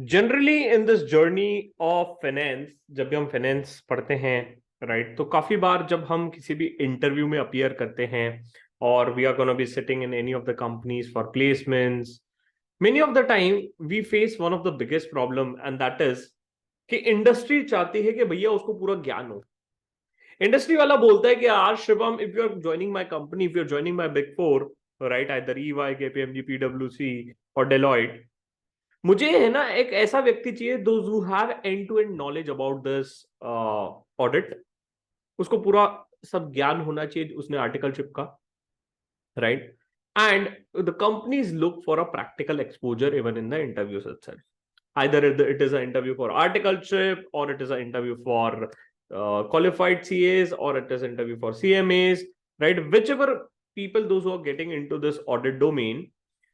Generally in this journey of finance, जब भी हम फाइनेंस पढ़ते हैं, राइट, तो काफी बार जब हम किसी भी इंटरव्यू में अपीयर करते हैं और we are gonna be sitting in any of the companies for placements, many of the time we face one of the biggest problem and that is कि इंडस्ट्री चाहती है कि भैया उसको पूरा ज्ञान हो। इंडस्ट्री वाला बोलता है कि यार Shivam, if you are joining my company, if you are joining my big four, right, either EY, KPMG, पीडब्ल्यूसी और डेलॉयट, मुझे है ना एक ऐसा व्यक्ति चाहिए those who have end to end knowledge about this audit. उसको पूरा सब ज्ञान होना चाहिए उसने आर्टिकलशिप का, right. And the companies look for a practical exposure even in the interviews itself. Either it is an interview for articleship, or it is an interview for qualified CAs, or it is an interview for CMAs, right? Whichever people, those who are getting into this audit domain,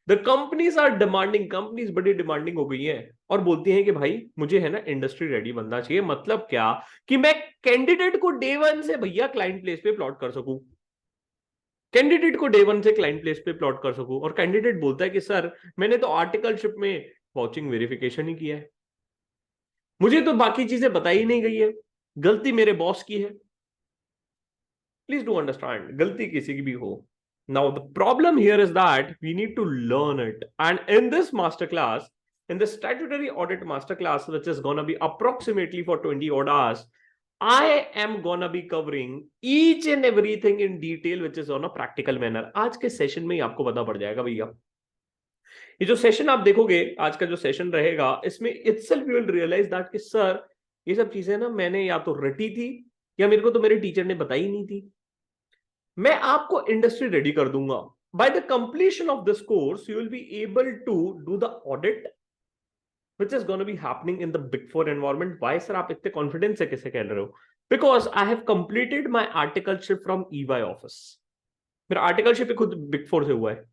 the companies are demanding, companies बड़ी demanding हो गई है और बोलती हैं कि भाई मुझे है ना इंडस्ट्री रेडी बनना चाहिए। मतलब क्या, कि मैं कैंडिडेट को डे वन से भैया क्लाइंट प्लेस पे प्लॉट कर सकूं, कैंडिडेट को डे वन से क्लाइंट प्लेस पे प्लॉट कर सकूं। और कैंडिडेट बोलता है कि सर मैंने तो आर्टिकलशिप में वाचिंग वेरिफिकेशन ही किया है, मुझे तो बाकी चीजें बताई नहीं गई है, गलती मेरे बॉस की है। प्लीज डू अंडरस्टैंड, गलती किसी की भी हो, now the problem here is that we need to learn it. And in this master class, in the statutory audit master class, which is gonna be approximately for 20 odd hours, I am gonna be covering each and everything in detail, which is on a practical manner. आज के session में ही आपको पता पड़ जाएगा भैया। ये जो सेशन आप देखोगे, आज का जो सेशन रहेगा, इसमें itself you will realise that कि सर ये सब चीजें ना मैंने या तो रटी थी या मेरे को तो मेरे टीचर ने बताई नहीं थी। मैं आपको इंडस्ट्री रेडी कर दूंगा। By the completion of this course you will be able to do the audit which is going to be happening in the big four environment. Why sir आप इतने कॉन्फिडेंस से कैसे कह रहे हो? Because I have completed my articleship from EY office. मेरा articleship खुद big four से हुआ है।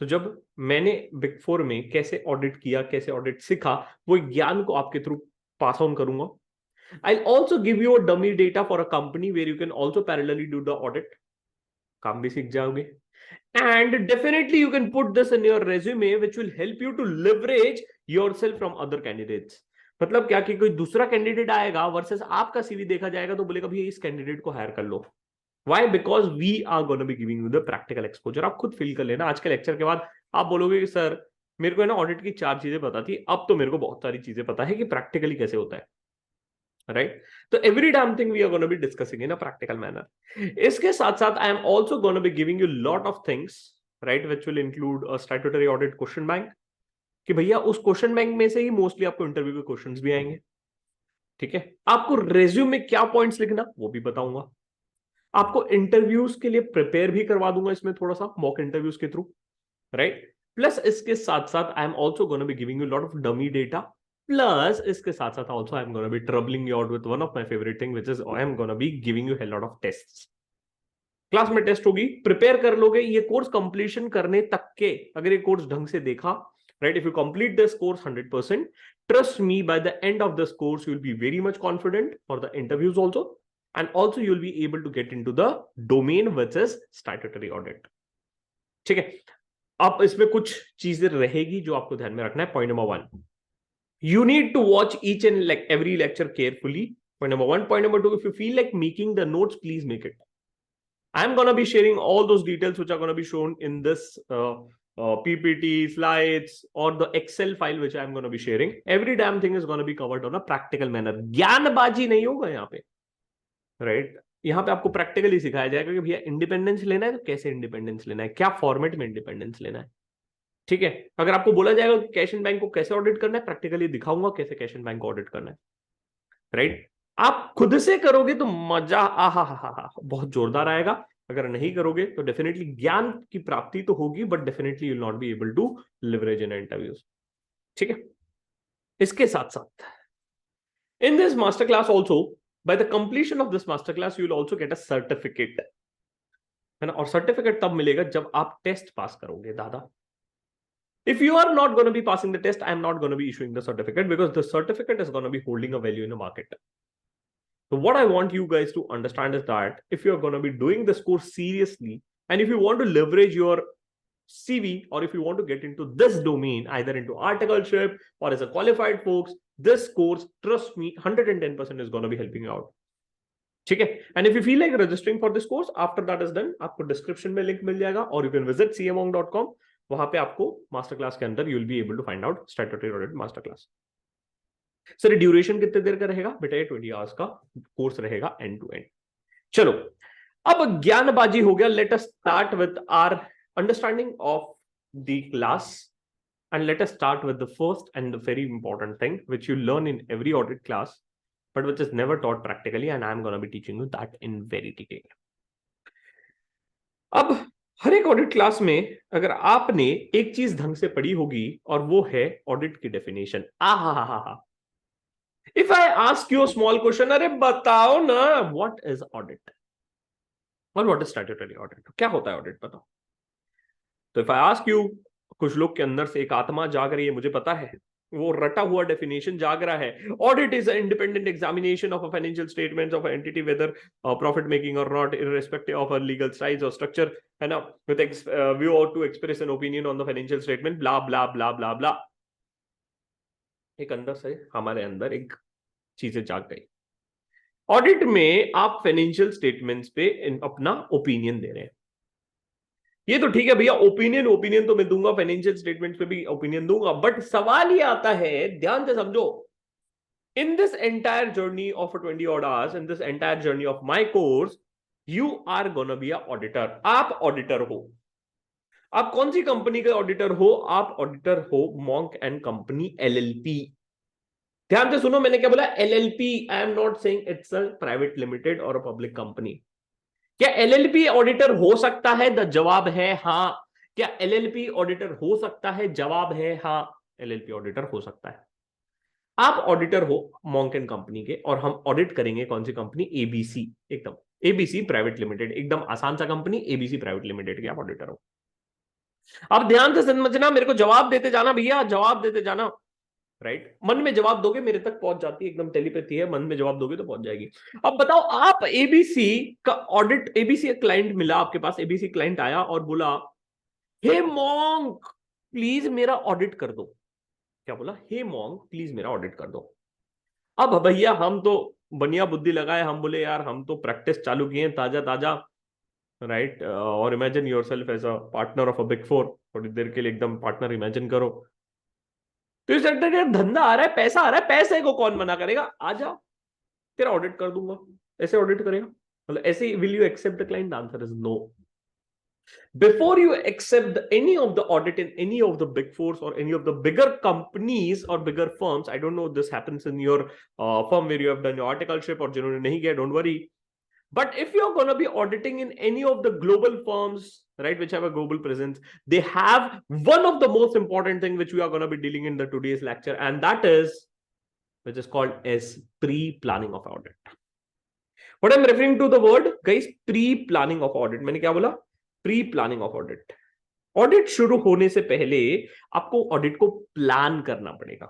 तो जब मैंने बिग फोर में कैसे ऑडिट किया, कैसे ऑडिट सीखा, वो ज्ञान को आपके थ्रू पास ऑन करूंगा। I also give you a dummy data for a company where you can also parallelly do the audit, काम भी सीख जाओगे। And definitely you can put this in your resume which will help you to leverage yourself from other candidates. मतलब क्या कि कोई दूसरा candidate आएगा वर्सेस आपका सीवी देखा जाएगा तो बोलेगा भैया इस कैंडिडेट को हायर कर लो। Why? Because we are gonna be giving you the practical exposure. आप खुद फील कर लेना आज के लेक्चर के बाद, आप बोलोगे कि सर मेरे को है ना ऑडिट की 4 चीजें पता थी, अब तो मेरे को बहुत सारी चीजें पता है कि प्रैक्टिकली कैसे होता है, राइट। तो every damn thing we are gonna be discussing in a practical manner. इसके साथ साथ I am also gonna be giving you lot of things, right, which will include a statutory audit question bank, कि भैया उस question bank में से ही mostly आपको इंटरव्यू के क्वेश्चंस भी आएंगे। ठीक है, आपको रेज्यूम में क्या पॉइंट्स लिखना वो भी बताऊंगा, आपको इंटरव्यूज के लिए प्रिपेयर भी करवा दूंगा इसमें थोड़ा सा मॉक इंटरव्यूज के थ्रू, राइट। प्लस इसके साथ साथ I am also gonna be giving you lot of dummy data. Plus इसके साथ साथ also I am gonna B troubling you out with one of my favourite thing which is I am gonna be giving you a lot of tests. Class में test होगी, prepare कर लोगे ये course completion करने तक के। अगर ये कोर्स ढंग से देखा, right, if you complete this course 100%, trust me, by the end of this course you will be very much confident for the interviews also, and also you will be able to get in to the domain which is statutory audit. ठीक है, अब इसमें कुछ चीजें रहेगी जो आपको ध्यान में रखना है। Point number 1, you need to watch each and like every lecture carefully. Point number 1. Point number 2, if you feel like making the notes, please make it. I'm going to be sharing all those details which are going to be shown in this PPT, slides, or the Excel file which I'm going to be sharing. Every damn thing is going to be covered on a practical manner. ज्ञानबाजी नहीं होगा यहाँ पे, right. यहाँ पे आपको practically सिखाया जाएगा कि भैया इंडिपेंडेंस लेना है तो कैसे इंडिपेंडेंस लेना है, क्या फॉर्मेट में इंडिपेंडेंस लेना है। ठीक है, अगर आपको बोला जाएगा कैश एंड बैंक को कैसे ऑडिट करना है, प्रैक्टिकली दिखाऊंगा कैसे कैश एंड बैंक को ऑडिट करना है, राइट। आप खुद से करोगे तो मजा आहा हा हा बहुत जोरदार आएगा। अगर नहीं करोगे तो डेफिनेटली ज्ञान की प्राप्ति तो होगी, but definitely you will not be able to leverage in interviews. ठीक है, इसके साथ साथ in this master class also, by the completion of this master class you will also get a certificate, है ना। और सर्टिफिकेट तब मिलेगा जब आप टेस्ट पास करोगे दादा। If you are not going to be passing the test, I'm not going to be issuing the certificate, because the certificate is going to be holding a value in the market. So what I want you guys to understand is that if you're going to be doing this course seriously, and if you want to leverage your CV, or if you want to get into this domain, either into articleship or as a qualified folks, this course, trust me, 110% is going to be helping you out. ठीक है. And if you feel like registering for this course, after that is done, आपको description में link मिल जाएगा, और you can visit cmonk.com. वहां पे आपको master class के अंदर you'll be able to find out statutory audit master class. Sir duration कितने देर का रहेगा बेटा? ये 20 आवर्स का कोर्स रहेगा एंड टू एंड. चलो अब ज्ञानबाजी हो गया. Let us start with our understanding of the class, and let us start with the first and the very important thing which you learn in every audit class but which is never taught practically, and I am going to be teaching you that in very detail. अब हर एक audit class में अगर आपने एक चीज ढंग से पढ़ी होगी और वो है ऑडिट की डेफिनेशन. आहा, if I ask you small question, अरे बताओ ना व्हाट इज ऑडिट और व्हाट इज स्टैट्यूटरी ऑडिट, क्या होता है ऑडिट, बताओ. तो इफ आई आस्क यू, कुछ लोग के अंदर से एक आत्मा जाग रही है, मुझे पता है, वो रटा हुआ डेफिनेशन जाग रहा है. Audit is independent examination of a financial statements of entity whether profit making और not, irrespective of a legal size और स्ट्रक्चर, है ना, with view out to express an opinion on the financial statement, blah blah blah blah blah. एक अंदर से हमारे अंदर एक चीजें जाग गई. ऑडिट में आप फाइनेंशियल स्टेटमेंट्स पे अपना ओपिनियन दे रहे हैं. ये तो ठीक है भैया, ओपिनियन तो मैं दूंगा, फाइनेंशियल स्टेटमेंट्स पे भी ओपिनियन दूंगा, बट सवाल ये आता है, ध्यान से समझो, in this entire journey of 20 odd hours, in this entire journey of my course, you are gonna be a auditor. आप ऑडिटर हो. आप कौन सी कंपनी के ऑडिटर हो? आप ऑडिटर हो मॉन्क एंड कंपनी LLP. ध्यान से सुनो, मैंने क्या बोला? LLP. I am not saying it's a private limited और अ पब्लिक कंपनी. क्या LLP ऑडिटर हो सकता है? द जवाब है हाँ. क्या LLP ऑडिटर हो सकता है? जवाब है हाँ, LLP ऑडिटर हो सकता है. आप ऑडिटर हो मॉन्क एंड कंपनी के, और हम ऑडिट करेंगे कौन सी कंपनी? ABC. एकदम ABC प्राइवेट लिमिटेड, एकदम आसान सा कंपनी, ABC प्राइवेट लिमिटेड के आप ऑडिटर हो. अब ध्यान से समझना, मेरे को जवाब देते जाना भैया, जवाब देते जाना. राइट, मन में जवाब दोगे मेरे तक पहुंच जाती है, एकदम टेलीपैथी है, मन में जवाब दोगे तो पहुंच जाएगी. अब बताओ, आप ABC का ऑडिट, ABC एक क्लाइंट मिला आपके पास, ABC क्लाइंट आया और बोला, हे मॉन्क प्लीज मेरा ऑडिट कर दो. क्या बोला? हे मॉन्क प्लीज मेरा ऑडिट कर दो. अब भैया हम तो बढ़िया बुद्धि लगाए, हम बोले यार हम तो प्रैक्टिस चालू किए ताजा ताजा, राइट, और imagine yourself as a partner of a big four. थोड़ी देर के लिए एकदम पार्टनर इमेजिन करो. तो इस धंधा आ रहा है, पैसा आ रहा है, पैसे को कौन मना करेगा? आ जा, तेरा ऑडिट कर दूंगा. ऐसे ऑडिट करेगा? मतलब ऐसे will you accept the client? The answer is no. Before you accept any of the audit in any of the big fours or any of the bigger companies or bigger firms, I don't know if this happens in your firm where you have done your articleship or जिन्होंने नहीं किया, don't worry. But if you're going to be auditing in any of the global firms, right, which have a global presence, they have one of the most important thing which we are going to be dealing in the today's lecture, and that is, which is called as pre-planning of audit. What I'm referring to the word, guys, pre-planning of audit. मैंने क्या बोला? Pre-planning of audit. Audit शुरू होने से पहले आपको audit को plan करना पड़ेगा,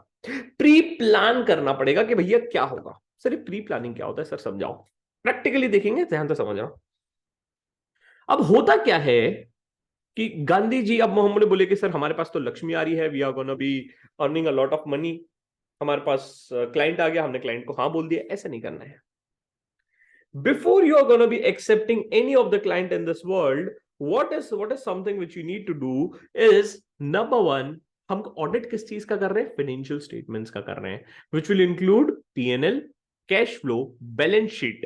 प्री प्लान करना पड़ेगा कि भैया क्या होगा. सर प्री प्लानिंग क्या होता है? सर समझाओ. प्रैक्टिकली देखेंगे, ध्यान से समझना. अब होता क्या है कि गांधी जी, अब हमने बोले कि सर हमारे पास तो लक्ष्मी आ रही है, we are gonna be earning a lot of money, हमारे पास क्लाइंट आ गया, हमने क्लाइंट को हाँ बोल दिया. ऐसा नहीं करना है. Before you are gonna be accepting any of the client in this world, what is something which you need to do is, number one, हम ऑडिट किस चीज का कर रहे हैं? फाइनेंशियल स्टेटमेंट्स का कर रहे हैं, which will include P&L, cash flow, balance sheet,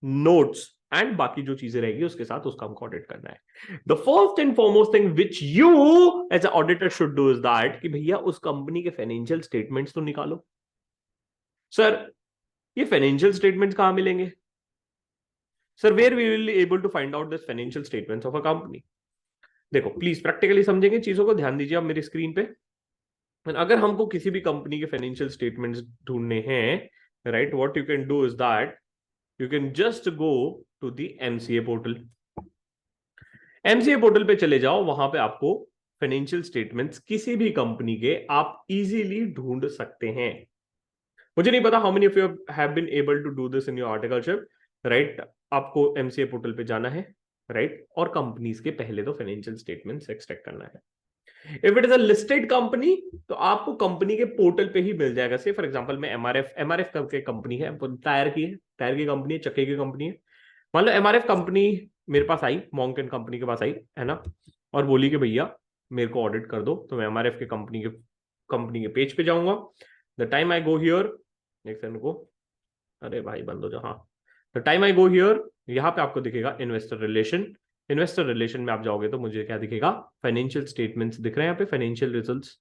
notes and बाकी जो चीजें रहेगी उसके साथ उसका हमको ऑडिट करना है. The first and foremost thing which you as a auditor should do is that कि भैया उस कंपनी के फाइनेंशियल स्टेटमेंट्स तो निकालो. सर ये फाइनेंशियल स्टेटमेंट्स कहां मिलेंगे? Sir where we will able to find out this financial statements of a company? देखो प्लीज प्रैक्टिकली समझेंगे चीजों को, ध्यान दीजिए आप मेरी स्क्रीन पे. अगर हमको किसी भी कंपनी के फाइनेंशियल स्टेटमेंट्स ढूंढने हैं, right, what you can do is that you can just go to the MCA portal. MCA portal पे चले जाओ, वहां पे आपको फाइनेंशियल स्टेटमेंट्स किसी भी कंपनी के आप इजीली ढूंढ सकते हैं. मुझे नहीं पता how many of you have been able to do this in your articleship, right. आपको MCA पोर्टल पे जाना है, राइट, और कंपनीज के पहले तो फाइनेंशियल स्टेटमेंट्स एक्सट्रैक्ट करना है। If it is a listed company तो आपको कंपनी के पोर्टल पे ही मिल जाएगा। से फॉर एग्जांपल मैं एमआरएफ करके कंपनी है, टायर की है, टायर की कंपनी है, चक्के की कंपनी है। मान लो एमआरएफ कंपनी मेरे पास आई, मॉन्क कंपनी के पास आई है ना, और बोली कि भैया मेरे को ऑडिट कर दो, तो मैं एमआरएफ के कंपनी के पेज पे जाऊंगा। The time I go here, एक सेकंड को, अरे भाई बंद हो जाओ, हाँ। The time I go here, यहाँ पे आपको दिखेगा इन्वेस्टर रिलेशन। इन्वेस्टर रिलेशन में आप जाओगे तो मुझे क्या दिखेगा, फाइनेंशियल स्टेटमेंट्स दिख रहे हैं यहाँ पे, फाइनेंशियल रिजल्ट्स,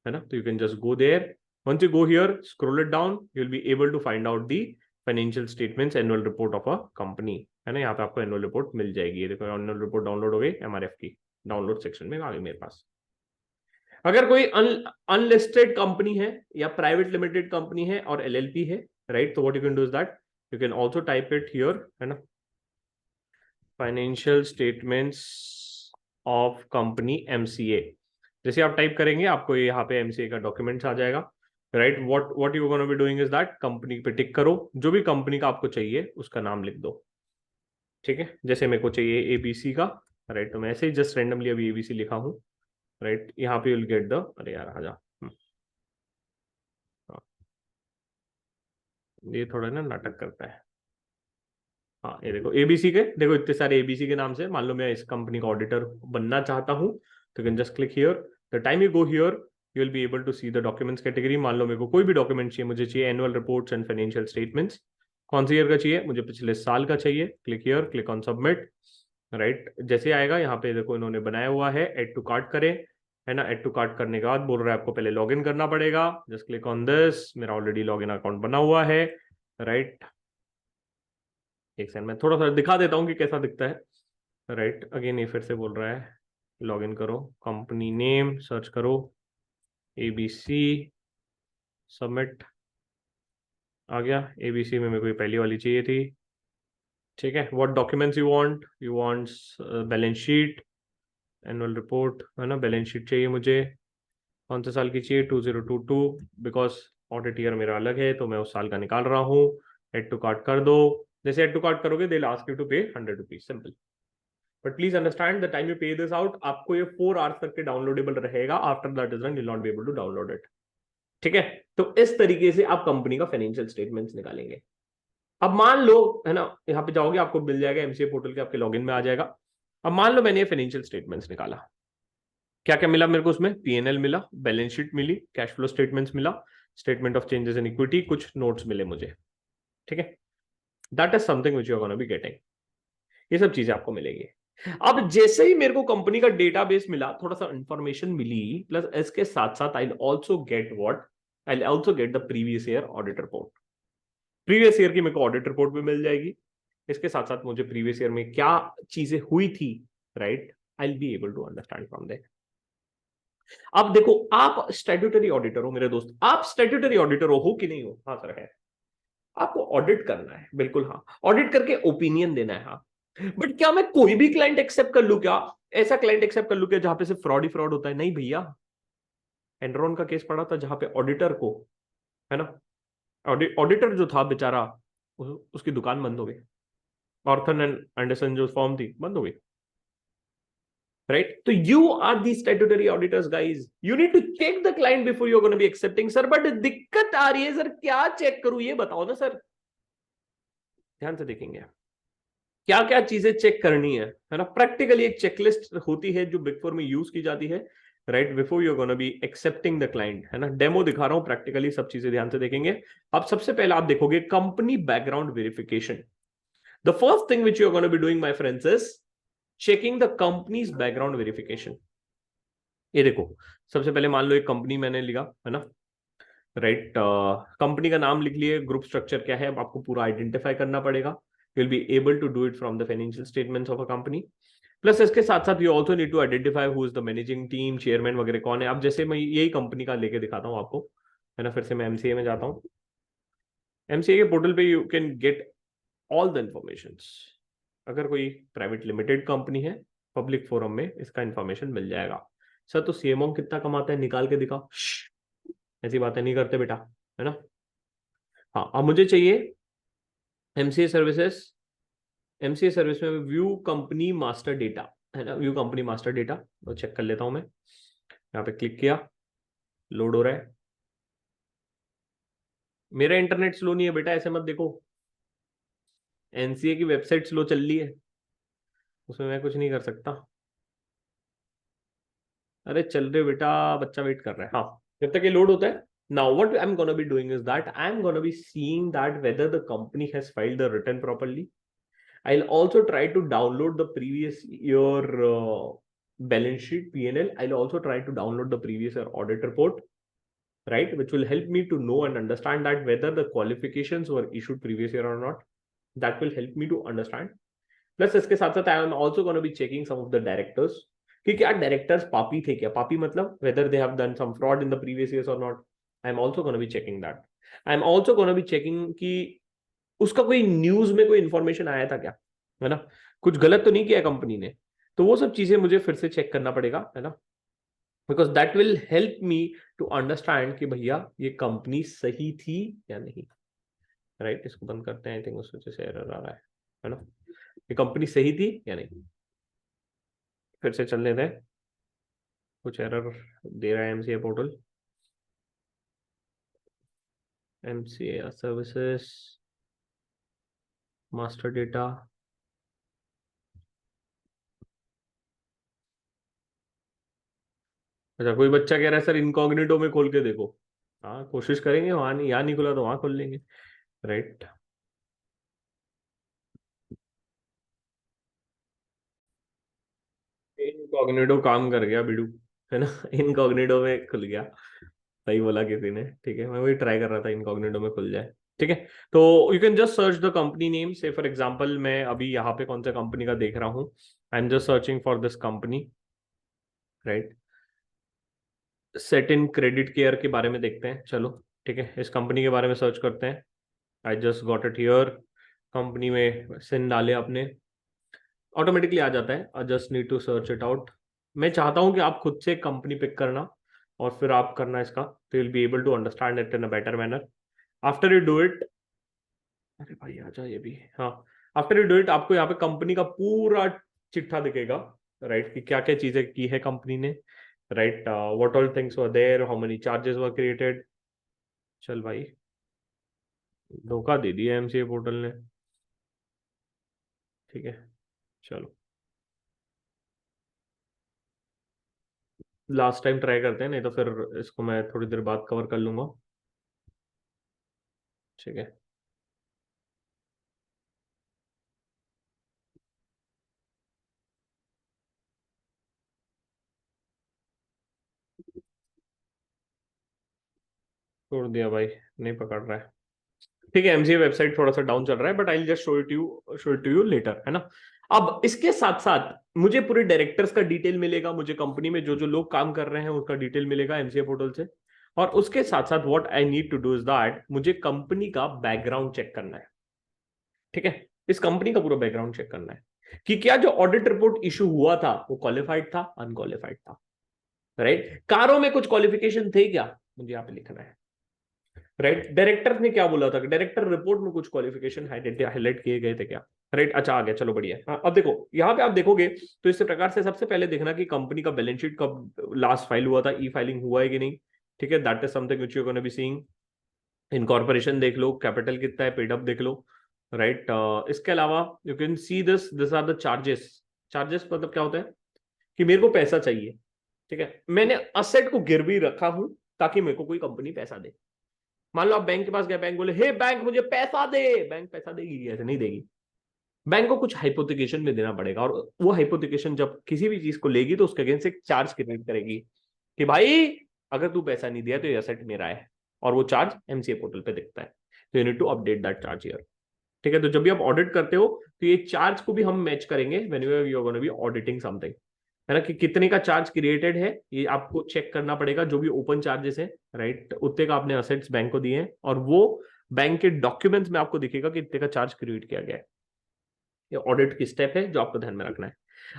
है ना। तो you can just go there, once you go here scroll it down, you will be able to find out the financial statements, annual report of a company, है ना। यहाँ पे आपको एनुअल रिपोर्ट मिल जाएगी। ये देखो एनुअल रिपोर्ट डाउनलोड हो गई एमआरएफ की, डाउनलोड सेक्शन में आ गई मेरे पास। अगर कोई अनलिस्टेड कंपनी है या प्राइवेट लिमिटेड कंपनी है और एलएलपी है, राइट, तो what you can do is that you can also type it here, है ना, financial statements of company MCA. जैसे आप टाइप करेंगे आपको यहाँ पे एमसीए का डॉक्यूमेंट्स आ जाएगा, right. What you gonna be doing is that, company पे टिक करो, जो भी कंपनी का आपको चाहिए उसका नाम लिख दो, ठीक है। जैसे मेरे को चाहिए एबीसी का, राइट, तो मैं ऐसे ही जस्ट रैंडमली अभी एबीसी लिखा हूँ, राइट। यहाँ पे विल गेट द, अरे यार आजा, हाँ, ये थोड़ा ना नाटक करता है। हाँ ये देखो एबीसी के, देखो इतने सारे एबीसी के नाम से, मान लो मैं इस कंपनी का ऑडिटर बनना चाहता हूँ, तो can just click here. The time you go here you will be able to see the documents category. मान लो मेरे को कोई भी डॉक्यूमेंट चाहिए, मुझे चाहिए annual reports and financial statements, कौन सी ईयर का चाहिए, मुझे पिछले साल का चाहिए, click here, click on submit, right. जैसे आएगा यहाँ पे देखो इन्होंने बनाया हुआ है एड टू कार्ट करें, है ना। एड टू कार्ट करने के बाद बोल रहा है आपको पहले लॉगिन करना पड़ेगा, जस्ट क्लिक ऑन दिस, मेरा ऑलरेडी लॉगिन अकाउंट बना हुआ है, राइट। एक सेकंड मैं थोड़ा सा दिखा देता हूँ कि कैसा दिखता है, राइट। अगेन ये फिर से बोल रहा है लॉगिन करो, कंपनी नेम सर्च करो, एबीसी, सबमिट, आ गया। एबीसी में मेरे को पहली वाली चाहिए थी, ठीक है। What documents you want balance sheet, annual report, है ना, बैलेंस शीट चाहिए मुझे, कौन से साल की चाहिए, 2022, बिकॉज ऑडिट ईयर मेरा अलग है तो मैं उस साल का निकाल रहा हूँ। एड टू कार्ट कर दो, जैसे एड टू कार्ट करोगे they ask you to pay 100 rupees, simple. But please understand the time you pay this out, आपको ये 4 आवर्स तक के डाउनलोडेबल रहेगा, after that is run you not be able to download it, ठीक है। तो इस तरीके से आप कंपनी का फाइनेंशियल स्टेटमेंट्स निकालेंगे। अब मान लो, है ना, यहाँ पे जाओगे आपको मिल जाएगा एमसीए पोर्टल के, आपके लॉगिन में आ जाएगा। अब मान लो मैंने ये फाइनेंशियल स्टेटमेंट्स निकाला, क्या क्या मिला मेरे को उसमें, पीएनएल मिला, बैलेंस शीट मिली, कैश फ्लो स्टेटमेंट्स मिला, statement of changes in equity, कुछ नोट्स मिले मुझे, ठीक है। That is something which you are gonna be getting, ये सब चीजें आपको मिलेगी। अब जैसे ही मेरे को कंपनी का डेटाबेस मिला, थोड़ा सा इंफॉर्मेशन मिली, प्लस इसके साथ साथ I also get what, I also get the previous year audit report. Previous year की मेरे को ऑडिट रिपोर्ट भी मिल जाएगी, इसके साथ साथ मुझे प्रीवियस ईयर में क्या चीजें हुई थी, right, I will be able to understand from there. अब देखो आप स्टैट्यूटरी ऑडिटर हो मेरे दोस्त, आप स्टैट्यूटरी ऑडिटर हो कि नहीं हो, हाँ सर है। आपको ऑडिट करना है, बिल्कुल हाँ, ऑडिट करके ओपिनियन देना है, हाँ। बट क्या मैं कोई भी क्लाइंट एक्सेप्ट कर लूं क्या, ऐसा क्लाइंट एक्सेप्ट कर लूं क्या जहां पे सिर्फ फ्रॉड ही फ्रॉड होता है, नहीं भैया। एनरॉन का केस पड़ा था जहां पे ऑडिटर को, है ना, ऑडिटर जो था बेचारा, उसकी दुकान बंद हो गई, ऑर्थन एंड एंडरसन जो फॉर्म थी बंद हो गई, राइट। तो you are the statutory auditors guys, you need to check the client before you are gonna be accepting. Sir but दिक्कत आ रही है सर, क्या चेक करूं ये बताओ ना सर। ध्यान से देखेंगे क्या क्या चीजें चेक करनी है ना। प्रैक्टिकली एक चेकलिस्ट होती है जो बिग फोर में यूज की जाती है, right, before you gonna be accepting the client, है ना। डेमो दिखा रहा हूं, प्रैक्टिकली सब चीजें ध्यान से देखेंगे। अब सबसे पहले आप देखोगे company background verification. The first thing which you are gonna be doing my friends is checking the companies background verification. ये देखो सबसे पहले मान लो एक कंपनी मैंने लिया, है ना, राइट। कंपनी का नाम लिख लिए, ग्रुप स्ट्रक्चर क्या है आपको पूरा आइडेंटिफाई करना पड़ेगा, you will be able to do it from the financial statements of a company. Plus इसके साथ साथ you also need to identify who is the managing team, chairman वगैरह कौन है। अब जैसे मैं यही कंपनी का लेके दिखाता हूँ आपको, है ना, फिर से मैं एमसीए में जाता हूँ। एमसीए के पोर्टल पे you can get all the information. अगर कोई प्राइवेट लिमिटेड कंपनी है, पब्लिक फोरम में इसका इंफॉर्मेशन मिल जाएगा। सर तो सीएमओ कितना कमाता है निकाल के दिखाओ, ऐसी बातें नहीं करते बेटा, है ना। हाँ अब मुझे चाहिए एमसीए सर्विसेज, एमसीए सर्विस में व्यू कंपनी मास्टर डेटा है ना, व्यू कंपनी मास्टर डेटा, तो चेक कर लेता हूं मैं। यहाँ पे क्लिक किया, लोड हो रहा है। मेरा इंटरनेट स्लो नहीं है बेटा, ऐसे मत देखो। एनसीए की वेबसाइट स्लो चल रही है, उसमें मैं कुछ नहीं कर सकता। अरे चल रहे बेटा, बच्चा वेट कर रहा है। हाँ, जब तक ये लोड होता है, now what I'm gonna be doing is that I'm gonna be seeing that whether the company has filed the return properly. I'll also try to download the previous year balance sheet P&L. I'll also try to download the previous year audit report, right, which will help me to know and understand that whether the qualifications were issued previous year or not. That will help me to understand. Plus इसके साथ साथ I am also gonna be checking some of the directors कि क्या directors पापी थे क्या, पापी मतलब whether they have done some fraud in the previous years और not. I am also gonna be checking that. I am also gonna be checking कि उसका कोई न्यूज में कोई इंफॉर्मेशन आया था क्या, है ना, कुछ गलत तो नहीं किया कंपनी ने। तो वो सब चीजें मुझे फिर से चेक करना पड़ेगा, है ना, because that will help me to understand कि भैया ये कंपनी सही थी या नहीं। राइट, इसको बंद करते हैं, आई थिंक उस वजह से एरर आ रहा है ना। ये कंपनी सही थी या नहीं, फिर से चलने दें। कुछ एरर दे रहा है MCA portal, MCA services master data. अच्छा, कोई बच्चा कह रहा है सर इनकॉग्निटो में खोल के देखो। हाँ, कोशिश करेंगे, वहां नहीं, यहाँ नहीं खुला तो वहां खोल लेंगे। राइट, इनकॉग्निटो काम कर गया बिडू, है ना। इनकॉग्निटो में खुल गया, सही बोला किसी ने। ठीक है, मैं वही ट्राई कर रहा था इनकॉग्निटो में खुल जाए। ठीक है, तो you can just search the company name से। फॉर एग्जांपल मैं अभी यहाँ पे कौन सा कंपनी का देख रहा हूँ, आई am just searching for this company, right. Set in credit care के बारे में देखते हैं, चलो। ठीक है, इस कंपनी के बारे में सर्च करते हैं। I just got it here. Company में सिन डाले आपने, ऑटोमेटिकली आ जाता है। I just need to search it out. मैं चाहता हूं कि आप खुद से कंपनी पिक करना और फिर आप करना इसका, तो will be able to understand it in a better manner after you do it. अरे भाई आ जाए ये भी। हाँ, आफ्टर यू डू इट आपको यहाँ पे कंपनी का पूरा चिट्ठा दिखेगा, राइट, कि क्या क्या चीजें की है कंपनी ने, right, what all things were there, how many charges were created. चल भाई, धोखा दे दिया एमसीए पोर्टल ने। ठीक है, चलो लास्ट टाइम ट्राई करते हैं, नहीं तो फिर इसको मैं थोड़ी देर बाद कवर कर लूंगा। ठीक है, छोड़ दिया भाई, नहीं पकड़ रहा है। ठीक है, एमसीए वेबसाइट थोड़ा सा डाउन चल रहा है, but I just show it to you later, है ना। अब इसके साथ साथ मुझे पूरे डायरेक्टर्स का डिटेल मिलेगा, मुझे कंपनी में जो जो लोग काम कर रहे हैं उसका डिटेल मिलेगा एमसीए पोर्टल से। और उसके साथ साथ what I need to do is that मुझे कंपनी का बैकग्राउंड चेक करना है। ठीक है, इस कंपनी का पूरा बैकग्राउंड चेक करना है कि क्या जो ऑडिट रिपोर्ट इशू हुआ था वो क्वालिफाइड था, अनक्वालिफाइड था। राइट, कारों में कुछ क्वालिफिकेशन थे क्या, मुझे यहाँ पे लिखना है। राइट, डायरेक्टर ने क्या बोला था, डायरेक्टर रिपोर्ट में कुछ क्वालिफिकेशन हाईलाइट किए गए थे क्या। राइट, अच्छा आ गया, चलो बढ़िया। हाँ, अब देखो यहाँ पे आप देखोगे तो इस प्रकार से सबसे पहले देखना कि कंपनी का बैलेंस शीट कब लास्ट फाइल हुआ था, ई फाइलिंग हुआ है कि नहीं। ठीक है, that is something which you are gonna be seeing. Incorporation देख लो, कैपिटल कितना है, पेड अप देख लो। राइट, इसके अलावा you can see this are the charges. Charges मतलब क्या होता है कि मेरे को पैसा चाहिए। ठीक है, मैंने असेट को गिरवी रखा हूं ताकि मेरे को कोई कंपनी पैसा दे। मान लो आप बैंक के पास गए, बैंक बोले हे बैंक मुझे पैसा दे, बैंक पैसा देगी, ऐसे नहीं देगी। बैंक को कुछ हाइपोथिकेशन में देना पड़ेगा, और वो हाइपोथिकेशन जब किसी भी चीज को लेगी तो उसके अगेंस्ट एक चार्ज क्रिएट करेगी कि भाई अगर तू पैसा नहीं दिया तो ये असेट मेरा है, और वो चार्ज एमसीए पोर्टल पे दिखता है। तो you need to update that charge here. ठीक है, तो जब भी आप ऑडिट करते हो तो ये चार्ज को भी हम मैच करेंगे when you are gonna be auditing something, है ना, कि कितने का चार्ज क्रिएटेड है ये आपको चेक करना पड़ेगा। जो भी ओपन चार्जेस है, राइट, उतने का आपने असेट्स बैंक को दिए हैं, और वो बैंक के डॉक्यूमेंट्स में आपको दिखेगा कि इतने का चार्ज क्रिएट किया गया है। ये ऑडिट की स्टेप है जो आपको ध्यान में रखना है।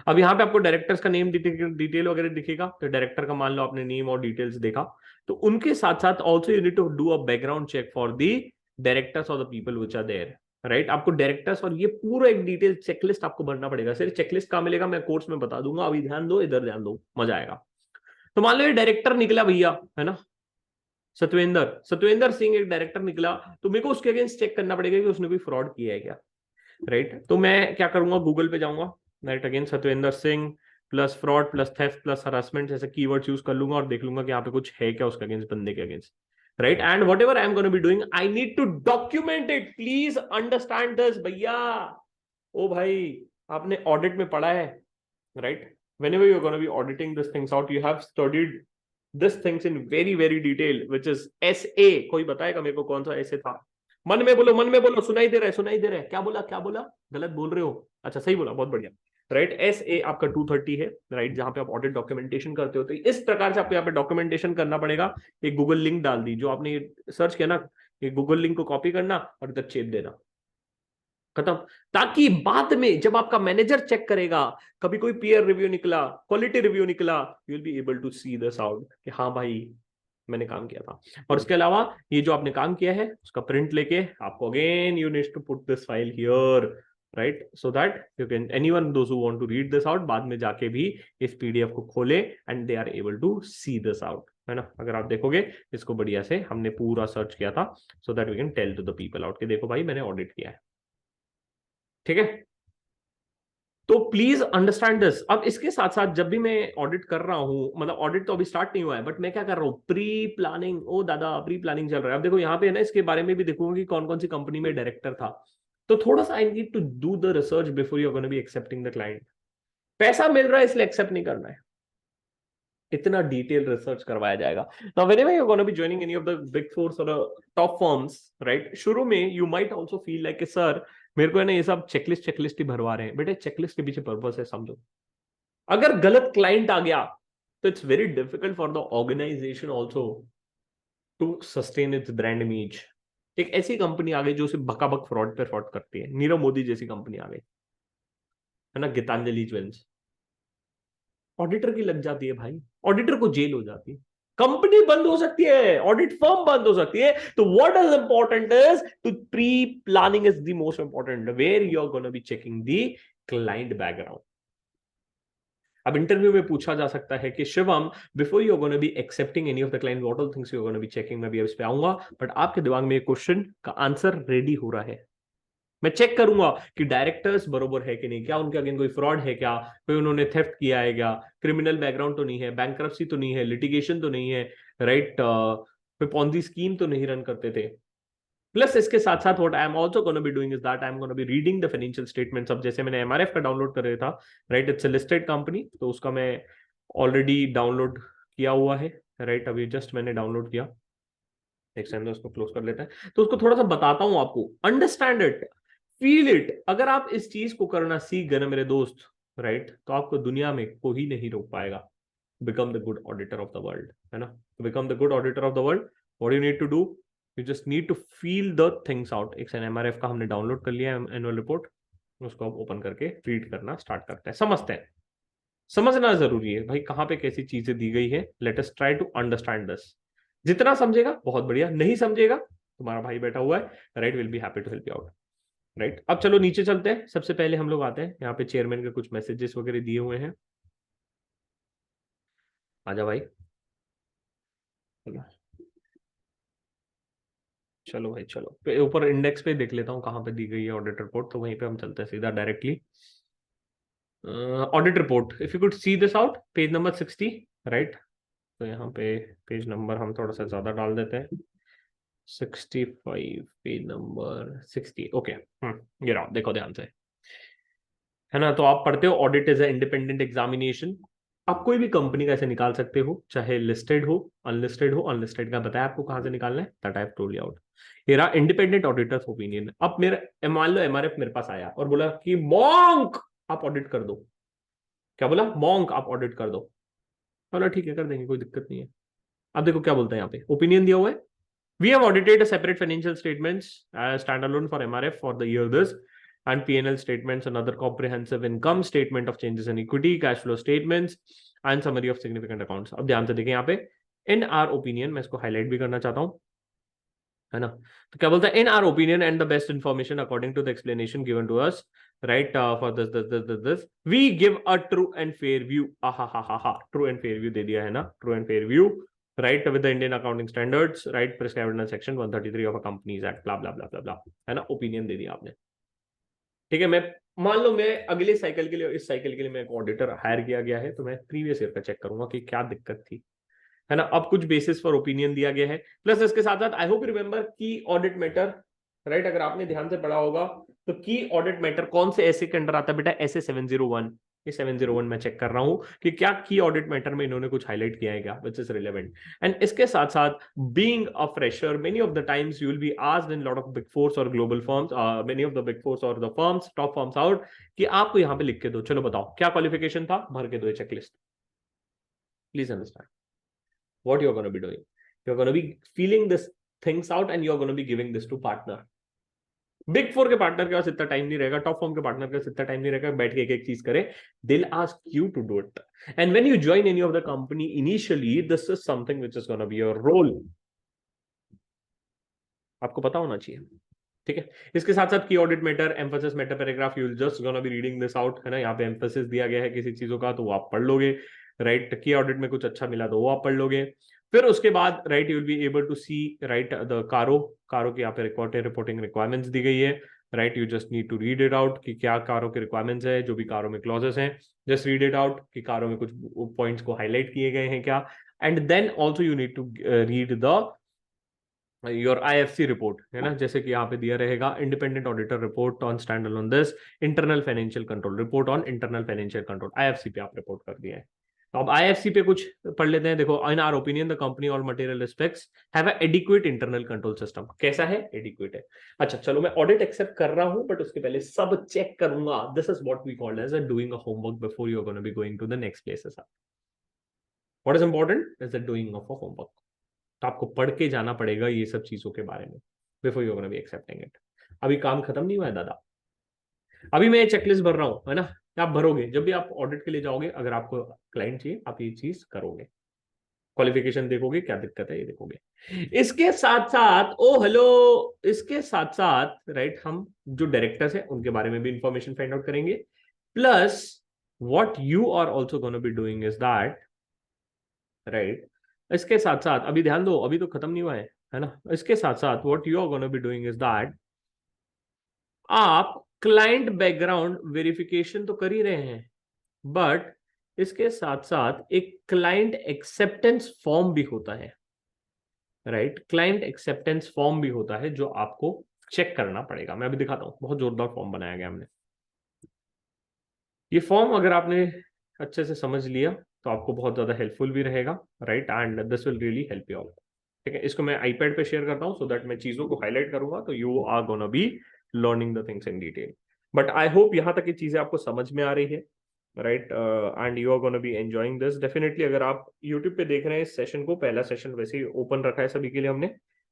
अब यहाँ पे आपको डायरेक्टर्स का नेम डिटेल वगैरह दिखेगा, तो डायरेक्टर का मान लो आपने नेम और डिटेल्स देखा, तो उनके साथ साथ also you need to do a background check for the directors और the people which are there. Right आपको डायरेक्टर्स और ये पूरा एक डिटेल चेकलिस्ट आपको भरना पड़ेगा। सिर्फ चेकलिस्ट कहाँ मिलेगा मैं कोर्स में बता दूंगा, अभी ध्यान दो, इधर ध्यान दो, मजा आएगा। तो मान लो ये डायरेक्टर निकला भैया, है ना, सतवेंद्र सतवेंद्र सिंह एक डायरेक्टर निकला, तो मेरे को उसके अगेंस्ट चेक करना पड़ेगा कि उसने कोई फ्रॉड किया है क्या, राइट। तो मैं क्या करूंगा, गूगल पे जाऊंगा, right, again Satvendra Singh plus fraud plus theft plus harassment जैसे कीवर्ड यूज कर लूंगा और देख लूंगा कि यहाँ पे कुछ है क्या उसके अगेंस्ट, बंदे के against, right. And whatever I am gonna be doing I need to document it, please understand this भैया। ओ भाई आपने ऑडिट में पढ़ा है, right, whenever you're going to be auditing this things out, you have studied this things in very very detail, which is SA। कोई बताएगा मेरे को कौन सा SA था? मन में बोलो, मन में बोलो, सुनाई दे रहा है, सुनाई दे रहा है, क्या बोला, क्या बोला, गलत बोल रहे हो, अच्छा सही बोला, बहुत बढ़िया, राइट। SA आपका 230 है, राइट, जहां पे आप ऑडिट डॉक्यूमेंटेशन करते हो। तो इस प्रकार से आपको यहाँ पे डॉक्यूमेंटेशन करना पड़ेगा। एक गूगल लिंक डाल दी, जो आपने सर्च किया ना, ये गूगल लिंक को कॉपी करना और इधर चेप देना, खत्म। ताकि बाद में जब आपका मैनेजर चेक करेगा, कभी कोई पीयर रिव्यू निकला, क्वालिटी रिव्यू निकला, you will be able to see this out कि हाँ भाई मैंने काम किया था। और उसके अलावा ये जो आपने काम किया है उसका प्रिंट लेके आपको again you need to put this file here, right, so that you can anyone those who want to read this out बाद में जाके भी इस PDF को खोले and they are able to see this out, है ना। अगर आप देखोगे इसको बढ़िया से हमने पूरा सर्च किया था, so that we can tell to the people out कि देखो भाई मैंने ऑडिट किया है, ठीक है। तो प्लीज अंडरस्टैंड दिस। अब इसके साथ साथ जब भी मैं ऑडिट कर रहा हूं, मतलब ऑडिट तो अभी स्टार्ट नहीं हुआ है, बट मैं क्या कर रहा हूं, प्री प्लानिंग, ओ दादा प्री प्लानिंग चल रहा है। अब देखो यहाँ पे है ना, इसके बारे में भी देखूंगा कि कौन कौन सी कंपनी में डायरेक्टर था। तो थोड़ा सा I need to do the research before you are gonna be accepting the client. पैसा मिल रहा है इसलिए एक्सेप्ट नहीं करना है, इतना डिटेल रिसर्च करवाया जाएगा। Now whenever you are gonna be joining any of the big fours और टॉप फर्म्स, राइट, शुरू में you might also feel like sir मेरे को है ना ये सब चेकलिस्ट चेकलिस्ट ही भरवा रहे हैं। बेटे चेकलिस्ट के पीछे पर्पस है, समझो। अगर गलत क्लाइंट आ गया तो it's very difficult for the organization also to sustain its brand image. एक ऐसी कंपनी आ गई जो सिर्फ बकाबक फ्रॉड पे फ्रॉड करती है, नीरव मोदी जैसी कंपनी आ गई, है ना, गीतांजलि ज्वेल्स, ऑडिटर की लग जाती है भाई, ऑडिटर को जेल हो जाती है, कंपनी बंद हो सकती है, ऑडिट फर्म बंद हो सकती है। तो what is important is to pre planning is the most important, where you are gonna be checking the client background. अब इंटरव्यू में पूछा जा सकता है कि Shivam before you are gonna be accepting any of the client what all things you are gonna be checking. मैं भी इस पे आऊंगा, बट आपके दिमाग में क्वेश्चन का आंसर रेडी हो रहा है। मैं चेक करूंगा कि डायरेक्टर्स बरोबर है कि नहीं, क्या उनके अगेंस्ट कोई फ्रॉड है क्या, कोई उन्होंने थेफ्ट किया है क्या, क्रिमिनल बैकग्राउंड तो नहीं है, बैंकरप्सी तो नहीं है, लिटिगेशन तो नहीं है, राइट, कोई पॉन्जी स्कीम तो नहीं रन करते थे। प्लस इसके साथ साथ what I am also gonna be doing is that I am gonna be reading the financial statements. अब जैसे मैंने MRF का डाउनलोड कर रहा था, right, it's a listed company, तो उसका मैं ऑलरेडी डाउनलोड किया हुआ है, राइट, अभी जस्ट मैंने डाउनलोड किया, एक सेकंड उसको क्लोज कर लेते हैं। तो उसको थोड़ा सा बताता हूं आपको, अंडरस्टैंड इट, फील इट। अगर आप इस चीज को करना सीख गए ना मेरे दोस्त, राइट, तो आपको दुनिया में कोई नहीं रोक पाएगा। Become the good auditor of the world, है ना, become the good auditor of the world, what you need to do, you just need to feel the things out. एक MRF का हमने डाउनलोड कर लिया एनुअल रिपोर्ट, उसको आप open करके रीड करना स्टार्ट करते हैं, समझते हैं। समझना जरूरी है भाई, कहां पे कैसी चीजें दी गई है, let us try to understand this. जितना समझेगा बहुत बढ़िया, नहीं समझेगा तुम्हारा भाई बैठा हुआ है, right, will be happy to help you out, right. अब चलो नीचे चलते हैं। सबसे पहले हम लोग आते हैं यहाँ पे चेयरमैन के कुछ मैसेजेस वगैरह दिए हुए हैं, आजा भाई, चलो चलो भाई चलो, ऊपर इंडेक्स पे देख लेता हूँ कहाँ पे दी गई है ऑडिट रिपोर्ट, तो वहीं पे हम चलते हैं सीधा directly. Audit report, if you could see this out, page number 60, right. तो यहाँ पे पेज नंबर हम थोड़ा सा ज्यादा डाल देते हैं, 65, पेज नंबर 60, ओके। ये रहा, देखो ध्यान से, है ना। तो आप पढ़ते हो ऑडिट इज इंडिपेंडेंट एग्जामिनेशन। आप कोई भी कंपनी का ऐसे निकाल सकते हो, चाहे लिस्टेड हो अनलिस्टेड हो। अनलिस्टेड का बताया आपको कहां से निकालना है, that I have told you out. ये रहा इंडिपेंडेंट ऑडिटर्स ओपिनियन। अब मेरा मान लो MRF मेरे पास आया और बोला कि मॉन्क आप ऑडिट कर दो, क्या बोला, मॉन्क आप ऑडिट कर दो, बोला ठीक है कर देंगे, कोई दिक्कत नहीं है। अब देखो क्या बोलता है यहाँ पे, ओपिनियन दिया हुआ है, we have audited a separate financial statements standalone for MRF for the year this, and P&L statements, another comprehensive income statement of changes in equity, cash flow statements and summary of significant accounts। अब ध्यान से देखें यहाँ पे, in our opinion, मैं इसको highlight भी करना चाहता हूँ, है ना। तो क्या बोलता है, in our opinion and the best information according to the explanation given to us, right, for this we give a true and fair view. हा, ट्रू एंड फेयर व्यू दे दिया है ना, true and fair view, right, with the Indian accounting standards, right, prescribed under section 133 of a companies act, blah blah blah blah blah, है ना, opinion दे दिया आपने। ठीक है, मैं मान लो मैं अगले साइकिल के लिए, इस साइकिल के लिए मैं एक ऑडिटर हायर किया गया है, तो मैं प्रीवियस ईयर का चेक करूंगा कि क्या दिक्कत थी, है ना। अब कुछ बेसिस फॉर ओपिनियन दिया गया है, प्लस इसके साथ साथ आई होप रिमेंबर की ऑडिट मैटर, राइट, अगर आपने ध्यान से पढ़ा होगा तो की ऑडिट मैटर कौन से ऐसे के अंडर आता है बेटा, ऐसे 701, ये 701 मैं चेक कर रहा हूं कि क्या की ऑडिट मैटर में इन्होंने कुछ हाईलाइट किया है क्या, विच इज रिलेवेंट। एंड इसके साथ साथ being a fresher, many of the times you will be asked in lot of big fours और global firms, many of the big fours और the firms, top firms out, कि आपको यहां पे लिख के दो, चलो बताओ क्या क्वालिफिकेशन था, भर के दो ये checklist. Please understand what you're going to be doing. You're going to be feeling this things out and you're going to be giving this to partner. Big four के पार्टनर के पास इतना टाइम नहीं रहेगा, टॉप फॉर्म के partner के पास इतना time नहीं रहेगा बैठ के एक एक चीज करे, they'll ask you to do it. And when you join any of the company initially, this is something which is going to be your role. आपको पता होना चाहिए, ठीक है। इसके साथ साथ की audit matter, emphasis matter paragraph, you will just gonna be reading this out, है ना, यहाँ पे एम्फेसिस दिया गया है किसी चीजों का तो वो आप पढ़ लोगे, राइट। की ऑडिट में कुछ अच्छा मिला तो वो आप पढ़ लोगे। फिर उसके बाद, right, you will be able to see, right, the CARO की यहाँ पे रिपोर्टिंग रिक्वायरमेंट्स दी गई है, right, you just need to read it out कि क्या कारो के रिक्वायरमेंट्स है, जो भी कारो में क्लॉजेस हैं, जस्ट रीड इट आउट कि कारो में कुछ पॉइंट्स को हाईलाइट किए गए हैं क्या। And then also you need to read the your IFC report, है ना, जैसे कि यहाँ पे दिया रहेगा independent auditor report on stand alone this, internal financial control report on internal financial control, IFC पे आप रिपोर्ट कर दिया है। तो अब आईएफसी पे कुछ पढ़ लेते हैं। देखो, in our opinion the company all material aspects have a adequate internal control system. कैसा है, एडिक्वेट है। अच्छा चलो, मैं ऑडिट एक्सेप्ट कर रहा हूं, बट उसके पहले सब चेक करूंगा। This is what we called as a doing a homework before you are gonna be going to the next places. What is important is the doing of a homework. तो आपको पढ़ के जाना पड़ेगा ये सब चीजों के बारे में before you gonna be accepting it. अभी काम खत्म नहीं हुआ है दादा, अभी मैं चेकलिस्ट भर रहा हूं, है ना। आप भरोगे जब भी आप ऑडिट के लिए जाओगे, अगर आपको क्लाइंट चाहिए आप ये चीज करोगे, क्वालिफिकेशन देखोगे क्या दिक्कत है ये देखोगे। इसके साथ साथ, ओ हेलो, इसके साथ साथ, राइट, हम जो डायरेक्टर्स हैं उनके बारे में भी इंफॉर्मेशन फाइंड आउट करेंगे। Plus what you are also gonna be doing is that, right, इसके साथ साथ, अभी ध्यान दो, अभी तो खत्म नहीं हुआ है ना। इसके साथ साथ what you are gonna be doing is that, आप क्लाइंट बैकग्राउंड वेरिफिकेशन तो कर ही रहे हैं, बट इसके साथ साथ एक क्लाइंट एक्सेप्टेंस फॉर्म भी होता है, राइट, क्लाइंट एक्सेप्टेंस फॉर्म भी होता है जो आपको चेक करना पड़ेगा। मैं अभी दिखाता हूं, बहुत जोरदार फॉर्म बनाया गया हमने। ये फॉर्म अगर आपने अच्छे से समझ लिया तो आपको बहुत ज्यादा हेल्पफुल भी रहेगा, right, and this will really help you out. ठीक है, इसको मैं आईपैड पे शेयर करता हूँ सो दैट मैं चीजों को हाईलाइट करूंगा तो you are gonna be learning the things in detail. But I hope यहाँ तक ये चीजें आपको समझ में आ रही है, right, and you are gonna be enjoying this definitely. अगर आप यूट्यूब पे देख रहे हैं इस सेशन को, पहला सेशन वैसे ही ओपन रखा है सभी के लिए हमने,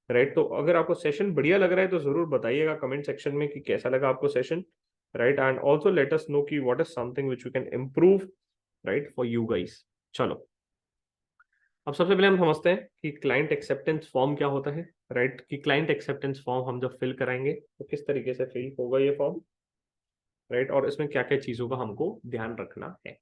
राइट, तो अगर आपको सेशन बढ़िया लग रहा है तो जरूर बताइएगा कमेंट सेक्शन में कि कैसा लगा आपको session, right, and also let us know कि what is something which you can improve, right, for you guys. चलो, अब सबसे पहले हम समझते हैं कि क्लाइंट एक्सेप्टेंस फॉर्म क्या होता है, राइट, कि क्लाइंट एक्सेप्टेंस फॉर्म हम जब फिल कराएंगे तो किस तरीके से फिल होगा ये फॉर्म, राइट, और इसमें क्या क्या चीजों का हमको ध्यान रखना है।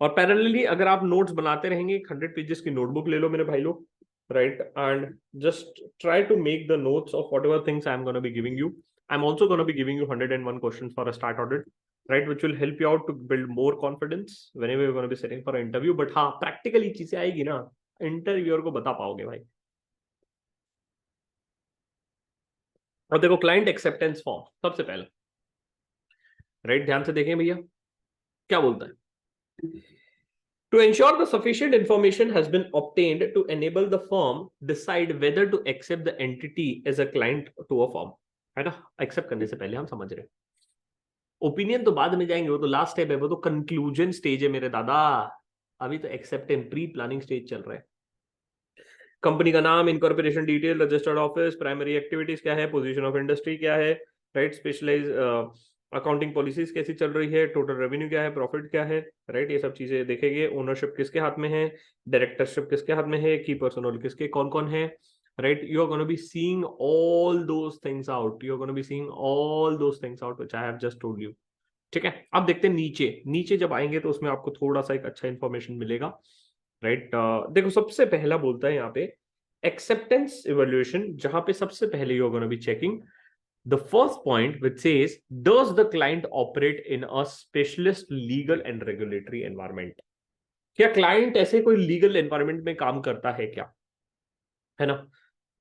और पैरेलली अगर आप नोट्स बनाते रहेंगे, 100 पेजेस की नोटबुक ले लो मेरे भाई लोग, right, and just try to make the notes of whatever things I am gonna be giving you. I am also gonna be giving you 101 questions for a start audit, right, which will help you out to build more confidence whenever you're going to be sitting for an interview। but हाँ, practically चीजें आएगी ना, interviewer को बता पाओगे भाई। और देखो, क्लाइंट एक्सेप्टेंस फॉर्म सबसे पहले, राइट, ध्यान से देखें भैया क्या बोलता है। To ensure the sufficient information has been obtained to enable the firm decide whether to accept the entity as a client to a firm, है ना। एक्सेप्ट करने से पहले हम समझ रहे हैं, ओपिनियन तो बाद में जाएंगे, वो तो लास्ट स्टेप है, वो तो कंक्लूजन स्टेज है मेरे दादा। अभी तो एक्सेप्टेंस प्री प्लानिंग स्टेज चल रहा है। कंपनी का नाम, incorporation detail, registered office, primary activities क्या है, पोजीशन ऑफ इंडस्ट्री क्या है, राइट, स्पेशलाइज अकाउंटिंग पॉलिसीज कैसी चल रही है, टोटल रेवेन्यू क्या है, प्रॉफिट क्या है, राइट, ये सब चीजें देखेंगे। ओनरशिप किसके हाथ में है, डायरेक्टरशिप किसके हाथ में है, की पर्सनल किसके कौन कौन है, right. You are gonna be seeing all those things out, you are gonna be seeing all those things out which I have just told you. ठीक है, अब देखते हैं नीचे। नीचे जब आएंगे तो उसमें आपको थोड़ा सा एक अच्छा इंफॉर्मेशन मिलेगा, राइट। देखो सबसे पहला बोलता है यहाँ पे एक्सेप्टेंस इवैल्यूएशन, जहां पे सबसे पहले you are gonna be checking the first point which says does the client operate in a specialist legal and regulatory environment। क्या क्लाइंट ऐसे कोई लीगल एनवायरमेंट में काम करता है क्या, है ना,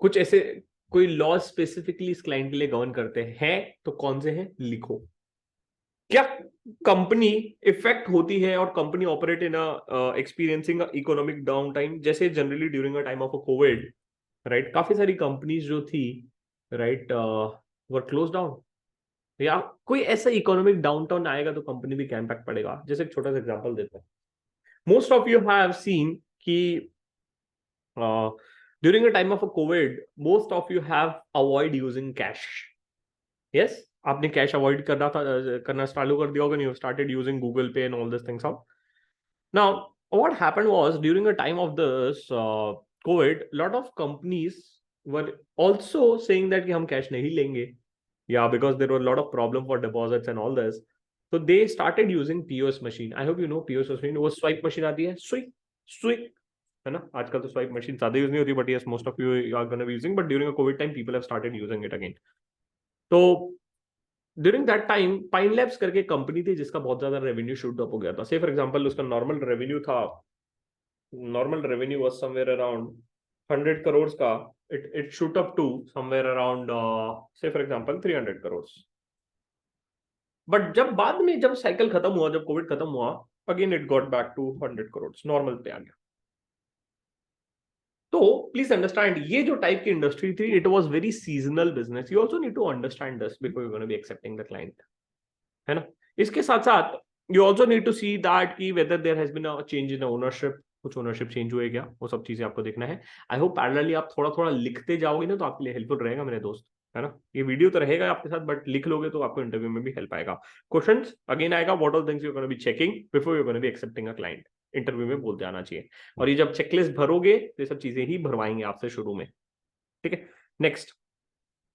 कुछ ऐसे कोई लॉ स्पेसिफिकली इस क्लाइंट के लिए गवर्न करते हैं, तो कौन से हैं लिखो। क्या कंपनी इफेक्ट होती है और company operate in experiencing economic downtime, जैसे generally during a time of a covid, right, काफी सारी कंपनीज जो थी, राइट, वर क्लोज डाउन, या कोई ऐसा इकोनॉमिक डाउनटाउन आएगा तो कंपनी भी क्या इम्पैक्ट पड़ेगा। जैसे एक छोटा सा एग्जांपल देते हैं, most of you have seen कि during a time of a COVID most of you have avoid using cash. Yes, आपने कैश अवॉइड करना चालू कर दिया होगा, you started using Google Pay and all this things out. Now what happened was during a time of this COVID, lot of companies were also saying that कि हम cash नहीं लेंगे, yeah, because there were a lot of problem for deposits and all this, so they started using POS machine। I hope you know POS machine, वो swipe machine आती है, स्विक स्विक, है ना। आजकल तो स्वाइप मशीन ज्यादा यूज नहीं होती, but yes most of you are gonna be using, but during COVID time people have started using it again. तो during that time Pine Labs करके कंपनी थी जिसका बहुत ज्यादा रेवेन्यू शूट अप हो गया था। से फॉर एग्जांपल उसका normal revenue was somewhere around 100 crore का, it shoot up to somewhere around say for example 300 crore. But जब बाद में जब साइकिल खत्म हुआ, जब कोविड खत्म हुआ, again it got back to 100 crore, normal पे आ गया। तो प्लीज अंडरस्टैंड ये जो टाइप की इंडस्ट्री थी, it was very seasonal business. You also need to understand this before you gonna be accepting the client, है ना। इसके साथ साथ you also need to see that कि whether there has been a change in ownership, कुछ ownership change हुए क्या, वो सब चीजें आपको देखना है। आई होप पैरेलली आप थोड़ा थोड़ा लिखते जाओगे ना तो आपके लिए हेल्पफुल रहेगा मेरे दोस्त, है ना। ये वीडियो तो रहेगा आपके साथ, बट लिख लोगे तो आपको इंटरव्यू में भी हेल्प आएगा। क्वेश्चंस अगेन आएगा, what all things you gonna be checking before you gonna be accepting a client, interview में बोलते आना चाहिए। और ये जब चेकलिस्ट भरोगे तो ये सब चीजें ही भरवाएंगे आपसे शुरू में, ठीक है। नेक्स्ट,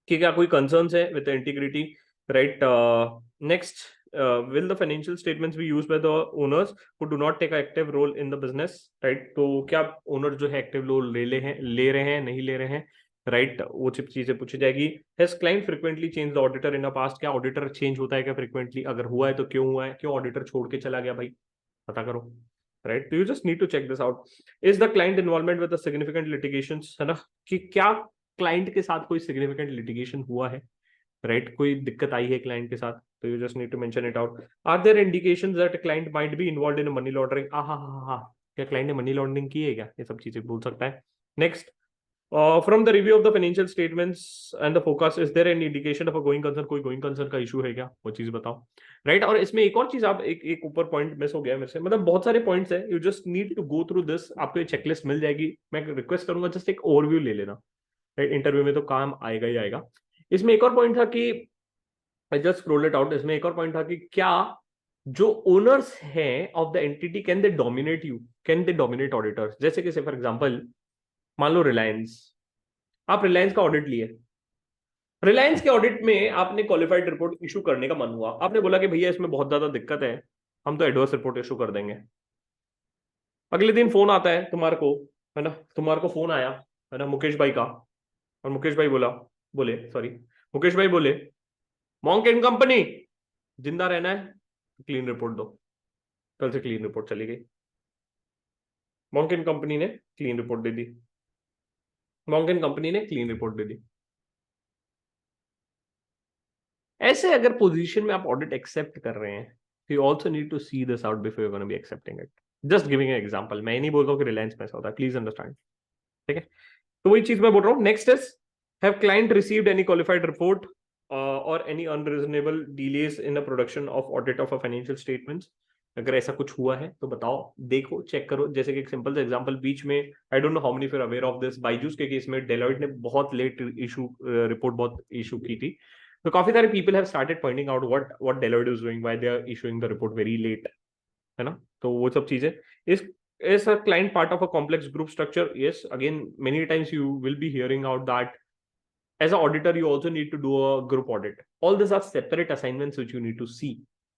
कि क्या कोई कंसर्न्स है with integrity, right. Next, will the financial statements be used by the owners who do not take an active role in the business, right। तो क्या ओनर जो है एक्टिव रोल ले रहे हैं नहीं ले रहे हैं, राइट, वो सब चीजें पूछी जाएगी। Has client frequently change the auditor in the past, क्या ऑडिटर चेंज होता है क्या फ्रीक्वेंटली, अगर हुआ है तो क्यों हुआ है, क्यों ऑडिटर छोड़ के चला गया भाई, पता करो, राइट। तो you just need to check this out. Is the client involvement with significant litigations, है ना, कि क्या क्लाइंट के साथ कोई सिग्निफिकेंट लिटिगेशन हुआ है, राइट, कोई दिक्कत आई है क्लाइंट के साथ, तो you just need to mention it out. Are there indications that client might be involved in money laundering, हा, क्या क्लाइंट ने मनी लॉन्ड्रिंग की है क्या, ये सब चीजें बोल सकता है। Next, from the review of the financial statements and the focus, is there any indication of a going concern, कोई गोइंग कंसर्न का इशू है क्या, वो चीज बताओ, राइट। और इसमें एक और चीज, आप एक ऊपर पॉइंट मिस हो गया मेरे से, मतलब बहुत सारे पॉइंट्स है, you just need to go through this, आपको ये चेकलिस्ट मिल जाएगी। मैं रिक्वेस्ट करूंगा जस्ट एक ओवरव्यू ले लेना, राइट, इंटरव्यू में तो काम आएगा ही आएगा। इसमें एक और पॉइंट था कि I just scroll it out, इसमें एक और पॉइंट था कि क्या जो ओनर्स हैं of the entity can they dominate you, can they dominate auditors. जैसे कि फॉर एग्जांपल मान लो रिलायंस, आप रिलायंस का ऑडिट लिए, रिलायंस के ऑडिट में आपने क्वालिफाइड रिपोर्ट इशू करने का मन हुआ, आपने बोला कि भैया इसमें बहुत ज्यादा दिक्कत है, हम तो एडवर्स रिपोर्ट इशू कर देंगे। अगले दिन फोन आता है तुम्हारे को, है ना, तुम्हारे को फोन आया, है ना, मुकेश भाई का, और मुकेश भाई बोले सॉरी, मुकेश भाई बोले मॉन्क एंड कंपनी जिंदा रहना है तो क्लीन रिपोर्ट दो। कल से क्लीन रिपोर्ट चली गई, मॉन्क एंड कंपनी ने clean report they the, monk and company ने क्लीन रिपोर्ट दे दी। ऐसे अगर पोजीशन में आप ऑडिट एक्सेप्ट कर रहे हैं, you also need to see this out before you gonna be accepting it. Just giving an example, मैं नहीं बोल रहा हूं कि रिलायंस में ऐसा होता है, प्लीज अंडरस्टैंड, ठीक है। तो वही चीज मैं बोल रहा हूँ। Next is, have client received any qualified report or any unreasonable delays in the production of audit of a financial statements, अगर ऐसा कुछ हुआ है तो बताओ, देखो, चेक करो। जैसे कि एक सिंपल सा एग्जांपल, बीच में I don't know how many फिर अवेयर ऑफ दिस, बाइजूस के केस में डेलॉइट ने बहुत लेट इशू रिपोर्ट बहुत इशू की थी, तो काफी सारे people have started pointing out what Deloitte is doing, why they are issuing the report very late, है ना। तो वो सब चीजें is a client part of a complex group structure? Yes, again, many times you will be hearing out that as an auditor you also need to do a group audit. All these are separate assignments which you need to see.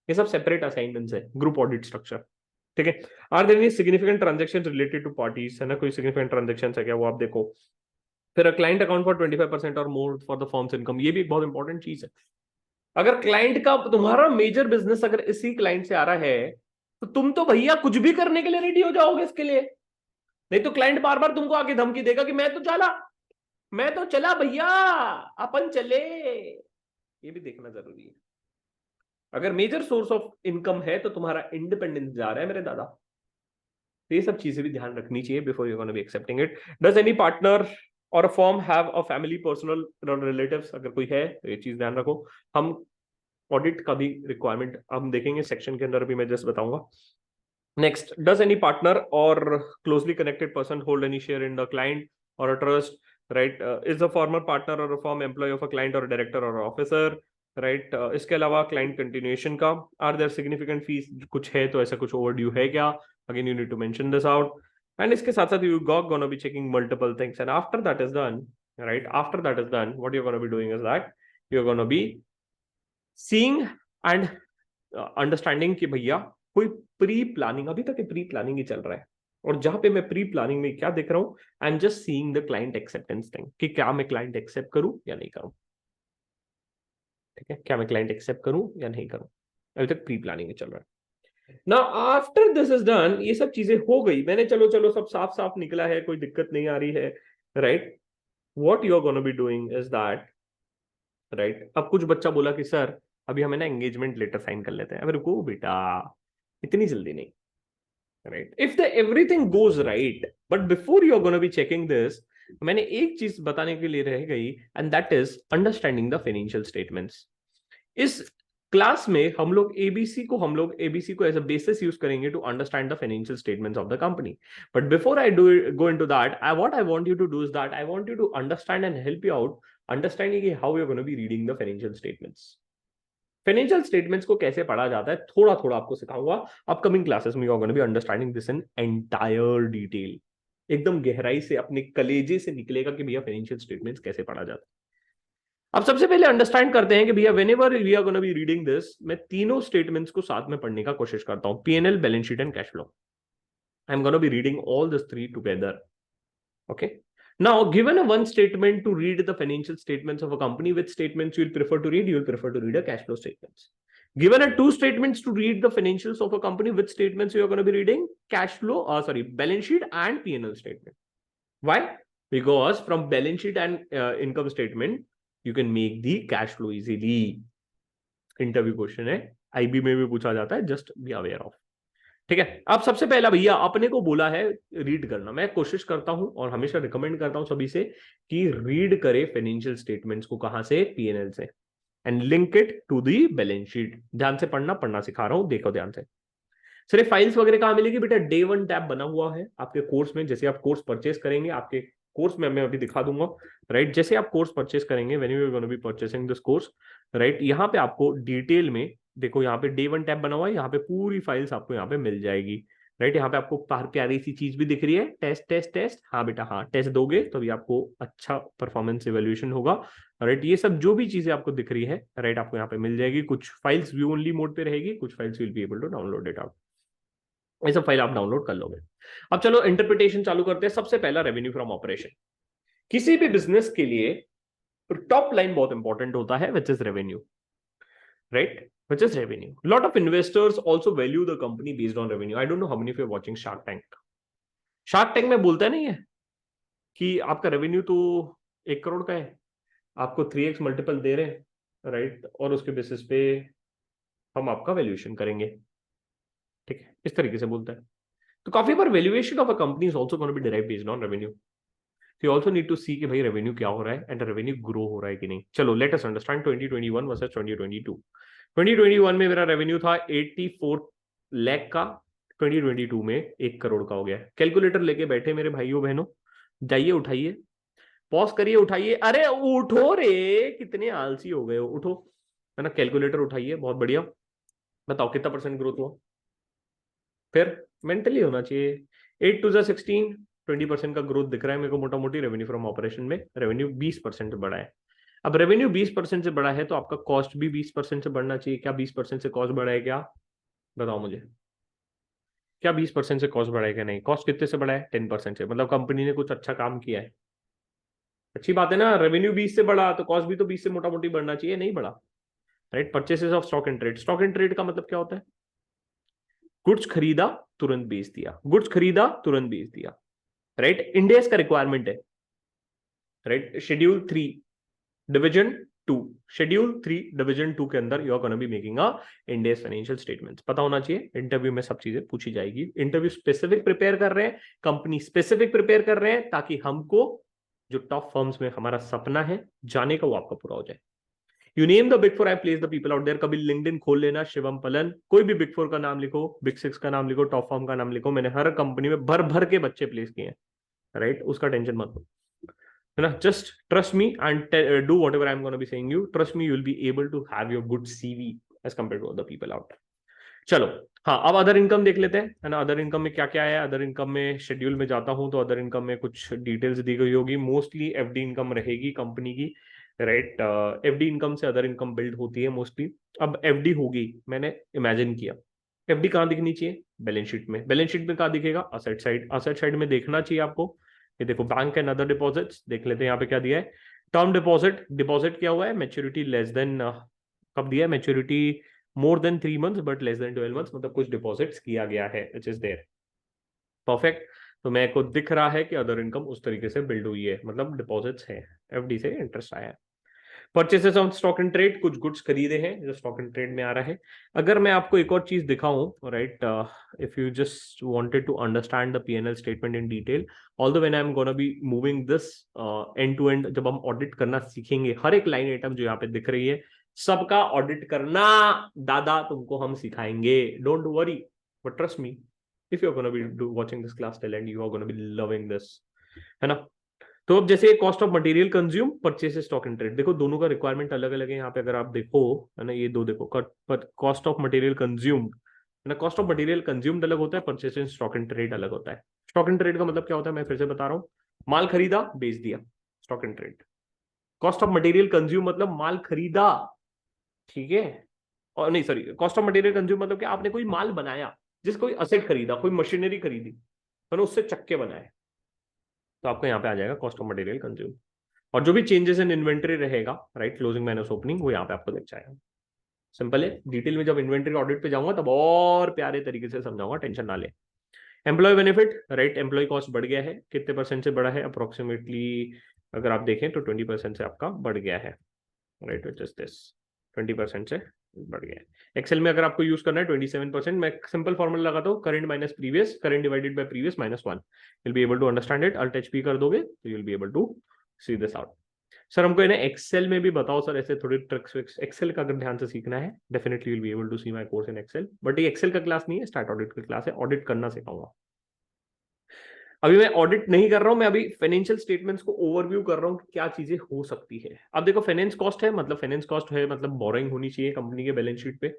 ये सब separate assignments है group audit structure, ठीक है। Are there any significant transaction related to parties, है ना, कोई significant transaction है क्या, वो आप देखो। फिर अ क्लाइंट अकाउंट फॉर 25% और more for the firms income, ये भी एक बहुत इंपॉर्टेंट चीज है। अगर क्लाइंट का, तुम्हारा मेजर बिजनेस अगर इसी क्लाइंट से आ रहा है, तो तुम तो भैया कुछ भी करने के लिए रेडी हो जाओगे इसके लिए। नहीं तो क्लाइंट बार बार तुमको आके धमकी देगा कि मैं तो चला भैया, अपन चले। ये भी देखना जरूरी है। अगर मेजर सोर्स ऑफ इनकम है तो तुम्हारा इंडिपेंडेंस जा रहा है मेरे दादा। तो ये सब चीजें भी ध्यान रखनी चाहिए before you gonna be accepting it. Does any partner or a firm have a family, personal relatives? अगर कोई है तो ये चीज ध्यान रखो। हम ऑडिट का भी रिक्वायरमेंट हम देखेंगे सेक्शन के अंदर, भी मैं जस्ट बताऊंगा। Next, does any partner or closely connected person hold any share in the client or a trust, right? Is the former partner or a firm employ of a client or director or officer, right? इसके अलावा client continuation का, are there significant fees? कुछ है तो ऐसा कुछ overdue है क्या? Again you need to mention this out. And इसके साथ साथ you gonna be checking multiple things, and after that is done, right, after that is done, what you gonna be doing is that you gonna be seeing and understanding कि भैया कोई pre planning, अभी तक pre planning ही चल रहा है, और जहां पे मैं प्री प्लानिंग में क्या देख रहा हूं, आई am just seeing the client acceptance thing, कि क्या मैं क्लाइंट एक्सेप्ट करूं या नहीं करूं, ठीक है, क्या मैं क्लाइंट एक्सेप्ट करूं या नहीं करूं। अभी तक प्री प्लानिंग में चल रहा है ना। आफ्टर दिस इज डन, ये सब चीजें हो गई, मैंने चलो चलो सब साफ साफ निकला है, कोई दिक्कत नहीं आ रही है, right? What you are gonna be doing is that, right, अब कुछ बच्चा बोला कि सर अभी हमें ना एंगेजमेंट लेटर साइन कर लेते हैं। अब रुको बेटा, इतनी जल्दी नहीं, right? If the everything goes right, but before you are gonna be checking this, मैंने एक चीज बताने के लिए रह गई, and that is understanding the financial statements. इस क्लास में हम लोग एबीसी को एज अ बेसिस यूज करेंगे to understand the financial statements of the company. But before I do go into that, I want you to do is that I want you to understand and help you out understanding how you are gonna be reading the financial statements. Financial statements को कैसे पढ़ा जाता है थोड़ा थोड़ा आपको सिखाऊंगा upcoming classes में। You are gonna be understanding this in entire detail, एकदम गहराई से अपने कलेजे से निकलेगा कि भैया फाइनेंशियल स्टेटमेंट्स कैसे पढ़ा जाता है। अब सबसे पहले अंडरस्टैंड करते हैं कि भैया whenever we are gonna be reading this, मैं तीनों स्टेटमेंट्स को साथ में पढ़ने का कोशिश करता हूं, PNL, balance sheet and cash flow. I am gonna be reading all this three together, okay? Now, given a one statement to read the financial statements of a company, which statements you will prefer to read? You will prefer to read a cash flow statements. Given a two statements to read the financials of a company, which statements you are going to be reading? Cash flow, balance sheet and P&L statement. Why? Because from balance sheet and income statement, you can make the cash flow easily. Interview question है, IB में भी पूछा जाता है, just be aware of. ठीक है। अब सबसे पहला भैया अपने को बोला है रीड करना, मैं कोशिश करता हूं और हमेशा रिकमेंड करता हूं सभी से कि रीड करे फाइनेंशियल स्टेटमेंट्स को, कहां से? पीएनएल से, and link it to the balance sheet. ध्यान से पढ़ना सिखा रहा हूं, देखो ध्यान से। सिर्फ फाइल्स वगैरह कहां मिलेगी बेटा? डे वन टैब बना हुआ है आपके कोर्स में। जैसे आप कोर्स परचेस करेंगे, आपके कोर्स में मैं अभी दिखा दूंगा, राइट? जैसे आप कोर्स परचेस करेंगे, when you are gonna be purchasing this course, right, यहाँ पे आपको डिटेल में देखो, यहाँ पे डे वन टैब बना हुआ है, यहाँ पे पूरी फाइल्स आपको यहाँ पे मिल जाएगी, राइट? यहाँ पे आपको प्यारी सी चीज भी दिख रही है, टेस्ट टेस्ट टेस्ट। हाँ बेटा हाँ, टेस्ट दोगे तो भी आपको अच्छा परफॉर्मेंस इवेल्युएशन होगा, राइट? ये सब जो भी चीजें आपको दिख रही है, राइट, आपको यहाँ पे मिल जाएगी। कुछ फाइल्स व्यू ओनली मोड पे रहेगी, कुछ files will be able to download it out. ये सब फाइल आप डाउनलोड कर लोगे। अब चलो इंटरप्रिटेशन चालू करते हैं। सबसे पहला, रेवेन्यू फ्रॉम ऑपरेशन। किसी भी बिजनेस के लिए टॉप लाइन बहुत इंपॉर्टेंट होता है, which is revenue, right? Which is revenue. Lot of investors also value the company based on revenue. I don't know how many of you are watching Shark Tank. Shark Tank में बोलता नहीं है कि आपका revenue तो 1 करोड़ का है, आपको 3x मल्टीपल दे रहे हैं, राइट? और उसके बेसिस पे हम आपका वैल्यूएशन करेंगे, ठीक है? इस तरीके से बोलता है। तो काफी बार valuation of a company is also gonna be derived based on revenue. So you also need to see कि भाई रेवेन्यू क्या हो रहा है एंड रेवेन्यू ग्रो हो रहा है कि नहीं। चलो लेट अस अंडरस्टैंड 2021 वर्सेस 2022। 2021 में मेरा रेवेन्यू था 84 लाख का, 2022 में 1 करोड़ का हो गया। कैलकुलेटर लेके बैठे मेरे भाइयों बहनों, जाइए उठाइए पॉज करिए, उठाइए, अरे उठो रे, कितने आलसी हो गए हो, उठो, है ना, कैलकुलेटर उठाइए, बहुत बढ़िया, बताओ कितना परसेंट ग्रोथ हुआ। फिर मेंटली होना चाहिए, 8 to 16, 20% का ग्रोथ दिख रहा है मेरे को मोटा मोटी रेवेन्यू फ्रॉम ऑपरेशन में, रेवेन्यू 20% से बढ़ा है। अब रेवेन्यू 20% से बढ़ा है तो आपका कॉस्ट भी 20% से बढ़ना चाहिए, क्या 20% से कॉस्ट बढ़ा है क्या, बताओ मुझे, क्या 20% से कॉस्ट बढ़ा है क्या, नहीं, कॉस्ट कितने से बढ़ा है, 10% से, मतलब कंपनी ने कुछ अच्छा काम किया है, अच्छी बात है ना, रेवेन्यू 20 से बढ़ा तो कॉस्ट भी तो 20 से मोटा मोटी बढ़ना चाहिए, नहीं बढ़ा, right. Purchases of stock and trade, stock and trade का मतलब क्या होता है, गुड्स खरीदा तुरंत बेच दिया, गुड्स खरीदा तुरंत बेच दिया, राइट, इंडेस का रिक्वायरमेंट है, right, schedule 3 division 2, schedule 3 division 2 के अंदर you are gonna be making a Ind AS financial statements, पता होना चाहिए, इंटरव्यू में सब चीजें पूछी जाएगी, इंटरव्यू स्पेसिफिक प्रिपेयर कर रहे हैं, कंपनी स्पेसिफिक प्रिपेयर कर रहे हैं, ताकि हमको जो टॉप फर्म्स में हमारा सपना है जाने का वो आपका पूरा हो जाए। You name the big four, I place the people out there, कभी लिंक्डइन खोल लेना, शिवम पलन, कोई भी बिग फोर का नाम लिखो, बिग सिक्स का नाम लिखो, टॉप फर्म का नाम लिखो, मैंने हर कंपनी में भर भर के बच्चे प्लेस किए हैं, राइट, उसका टेंशन मत लो, है ना, just trust me and do whatever I am gonna be saying you, trust me, you will be able to have your good CV as compare to other people out. चलो, हाँ, अब other income देख लेते हैं, है ना, other income में क्या क्या है, अदर इनकम में शेड्यूल में जाता हूं तो अदर इनकम में कुछ डिटेल्स दी गई होगी, मोस्टली एफडी इनकम रहेगी कंपनी की, राइट, एफडी इनकम से अदर इनकम बिल्ड होती है मोस्टली। अब एफडी होगी, मैंने इमेजिन किया, एफडी कहाँ दिखनी चाहिए, बैलेंस शीट में, बैलेंस शीट में कहाँ दिखेगा, असेट साइड, असेट साइड में देखना चाहिए आपको, ये देखो बैंक एंड अदर डिपॉजिट्स देख लेते हैं, यहाँ पे क्या दिया है, टर्म डिपॉजिट, डिपॉजिट क्या हुआ है, मेच्योरिटी लेस देन, कब दिया है maturity, more than 3 months but less than 12 months, मतलब कुछ डिपॉजिट्स किया गया है, विच इज देयर, परफेक्ट। तो मेरे को दिख रहा है कि अदर इनकम उस तरीके से बिल्ड हुई है, मतलब डिपॉजिट्स है, एफडी से इंटरेस्ट आया है। Purchases on stock and trade, कुछ गुड्स खरीदे हैं जो स्टॉक एंड ट्रेड में आ रहा है। अगर मैं आपको एक और चीज दिखाऊं, right, if you just wanted to understand the PNL statement in detail, although when I am gonna be moving this end to end, जब हम ऑडिट करना सीखेंगे, हर एक लाइन आइटम जो यहाँ पे दिख रही है सबका ऑडिट करना, दादा तुमको हम सिखाएंगे, don't worry, but trust me, if you are gonna be watching this class till end, you are gonna be loving this, है ना। तो अब जैसे cost of material consume, purchase stock and trade, देखो दोनों का रिक्वायरमेंट अलग अलग है यहाँ पे, अगर आप देखो, है ना, ये दो देखो, कॉस्ट ऑफ मटेरियल कंज्यूम्ड, है ना, कॉस्ट ऑफ मटेरियल कंज्यूम्ड अलग होता है, परचेस स्टॉक एंड ट्रेड अलग होता है। स्टॉक एंड ट्रेड का मतलब क्या होता है, मैं फिर से बता रहा हूँ, माल खरीदा बेच दिया, stock and trade. Cost of material consume मतलब माल खरीदा, ठीक है, और नहीं sorry, cost of material consume मतलब कि आपने कोई माल बनाया, जिस कोई असेट खरीदा, कोई मशीनरी खरीदी, मैंने उससे चक्के बनाए, तो आपको यहाँ पे आ जाएगा कॉस्ट ऑफ मटेरियल कंज्यूम, और जो भी चेंजेस इन इन्वेंट्री रहेगा, राइट, क्लोजिंग माइनस ओपनिंग, वो यहाँ पे आपको दिख जाएगा। सिंपल है, डिटेल में जब इन्वेंट्री ऑडिट पे जाऊंगा तब और प्यारे तरीके से समझाऊंगा, टेंशन ना ले। Employee benefit, right, employee cost बढ़ गया है, कितने परसेंट से बढ़ा है, अप्रोक्सीमेटली अगर आप देखें तो 20% से आपका बढ़ गया है, राइट, विच इज दिस, 20% से बढ़ गया है। एक्सेल में अगर आपको यूज करना है 27%, मैं सिंपल फॉर्मूला लगाता हूँ, current minus previous, current divided by previous -1, you'll be able to understand it, Alt H P कर दोगे तो you'll be able to see this out। Sir हमको ना एक्सेल में भी बताओ सर, ऐसे थोड़ी ट्रिक्स, एक्सेल का अगर ध्यान से सीखना है, definitely will be able to see my course in Excel, but ये एक्सेल का क्लास नहीं है, स्टार्ट ऑडिट का क्लास है, ऑडिट करना सिखाऊंगा। अभी मैं ऑडिट नहीं कर रहा हूं, मैं अभी फाइनेंशियल स्टेटमेंट्स को ओवरव्यू कर रहा हूं कि क्या चीजें हो सकती है। अब देखो फाइनेंस कॉस्ट है, मतलब फाइनेंस कॉस्ट है मतलब बोरिंग होनी चाहिए कंपनी के बैलेंस शीट पे,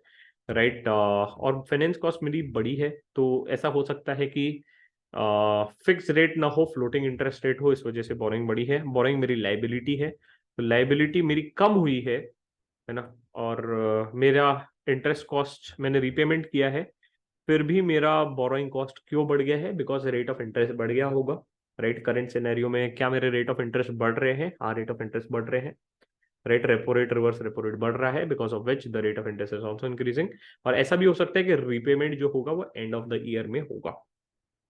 राइट, और फाइनेंस कॉस्ट मेरी बड़ी है, तो ऐसा हो सकता है कि फिक्स रेट ना हो, फ्लोटिंग इंटरेस्ट रेट हो, इस वजह से बोरिंग बड़ी है, बोरिंग मेरी लाइबिलिटी है, तो लाइबिलिटी मेरी कम हुई है ना, और मेरा इंटरेस्ट कॉस्ट मैंने रीपेमेंट किया है, फिर भी मेरा बोरोइंग कॉस्ट क्यों बढ़ गया है, बिकॉज रेट ऑफ इंटरेस्ट बढ़ गया होगा, राइट, करंट सिनेरियो में क्या मेरे रेट ऑफ इंटरेस्ट बढ़ रहे हैं, हाँ रेट ऑफ इंटरेस्ट बढ़ रहे हैं, right, repo rate reverse repo rate बढ़ रहा है, because of which the rate of interest is also increasing, और ऐसा भी हो सकता है कि रीपेमेंट जो होगा वो एंड ऑफ द ईयर में होगा,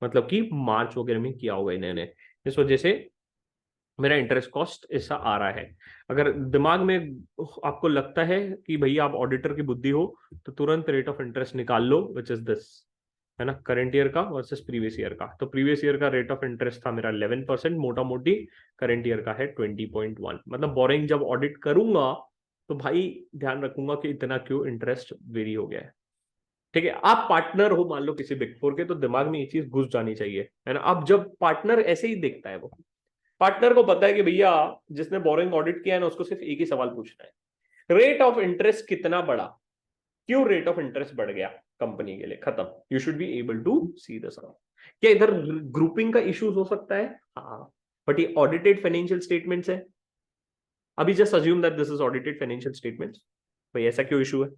मतलब कि मार्च वगैरह में किया होगा इन्होंने, इस वजह से मेरा इंटरेस्ट कॉस्ट ऐसा आ रहा है। अगर दिमाग में आपको लगता है कि भैया आप ऑडिटर की बुद्धि हो, तो तुरंत रेट ऑफ इंटरेस्ट निकाल लो, विच इज दिस, है ना, करंट ईयर का वर्सेस प्रीवियस ईयर का, तो प्रीवियस ईयर का रेट ऑफ इंटरेस्ट था मेरा 11%, मोटा मोटी, करंट ईयर का है 20.1, मतलब बोरिंग जब ऑडिट करूंगा तो भाई ध्यान रखूंगा कि इतना क्यों इंटरेस्ट वेरी हो गया है, ठीक है। आप पार्टनर हो मान लो किसी बिग फोर के, तो दिमाग में ये चीज घुस जानी चाहिए, है ना, अब जब पार्टनर ऐसे ही देखता है वो, पार्टनर को पता है कि भैया जिसने बोरिंग ऑडिट किया है ना उसको सिर्फ एक ही सवाल पूछना है, रेट ऑफ इंटरेस्ट कितना बढ़ा, क्यों रेट ऑफ इंटरेस्ट बढ़ गया कंपनी के लिए, खत्म। You should be able to see this. क्या इधर ग्रुपिंग का इश्यूज हो सकता है? हाँ, बट ये ऑडिटेड फाइनेंशियल स्टेटमेंट्स है। अभी just assume that this is audited financial statements, भाई ऐसा क्यों इशू है?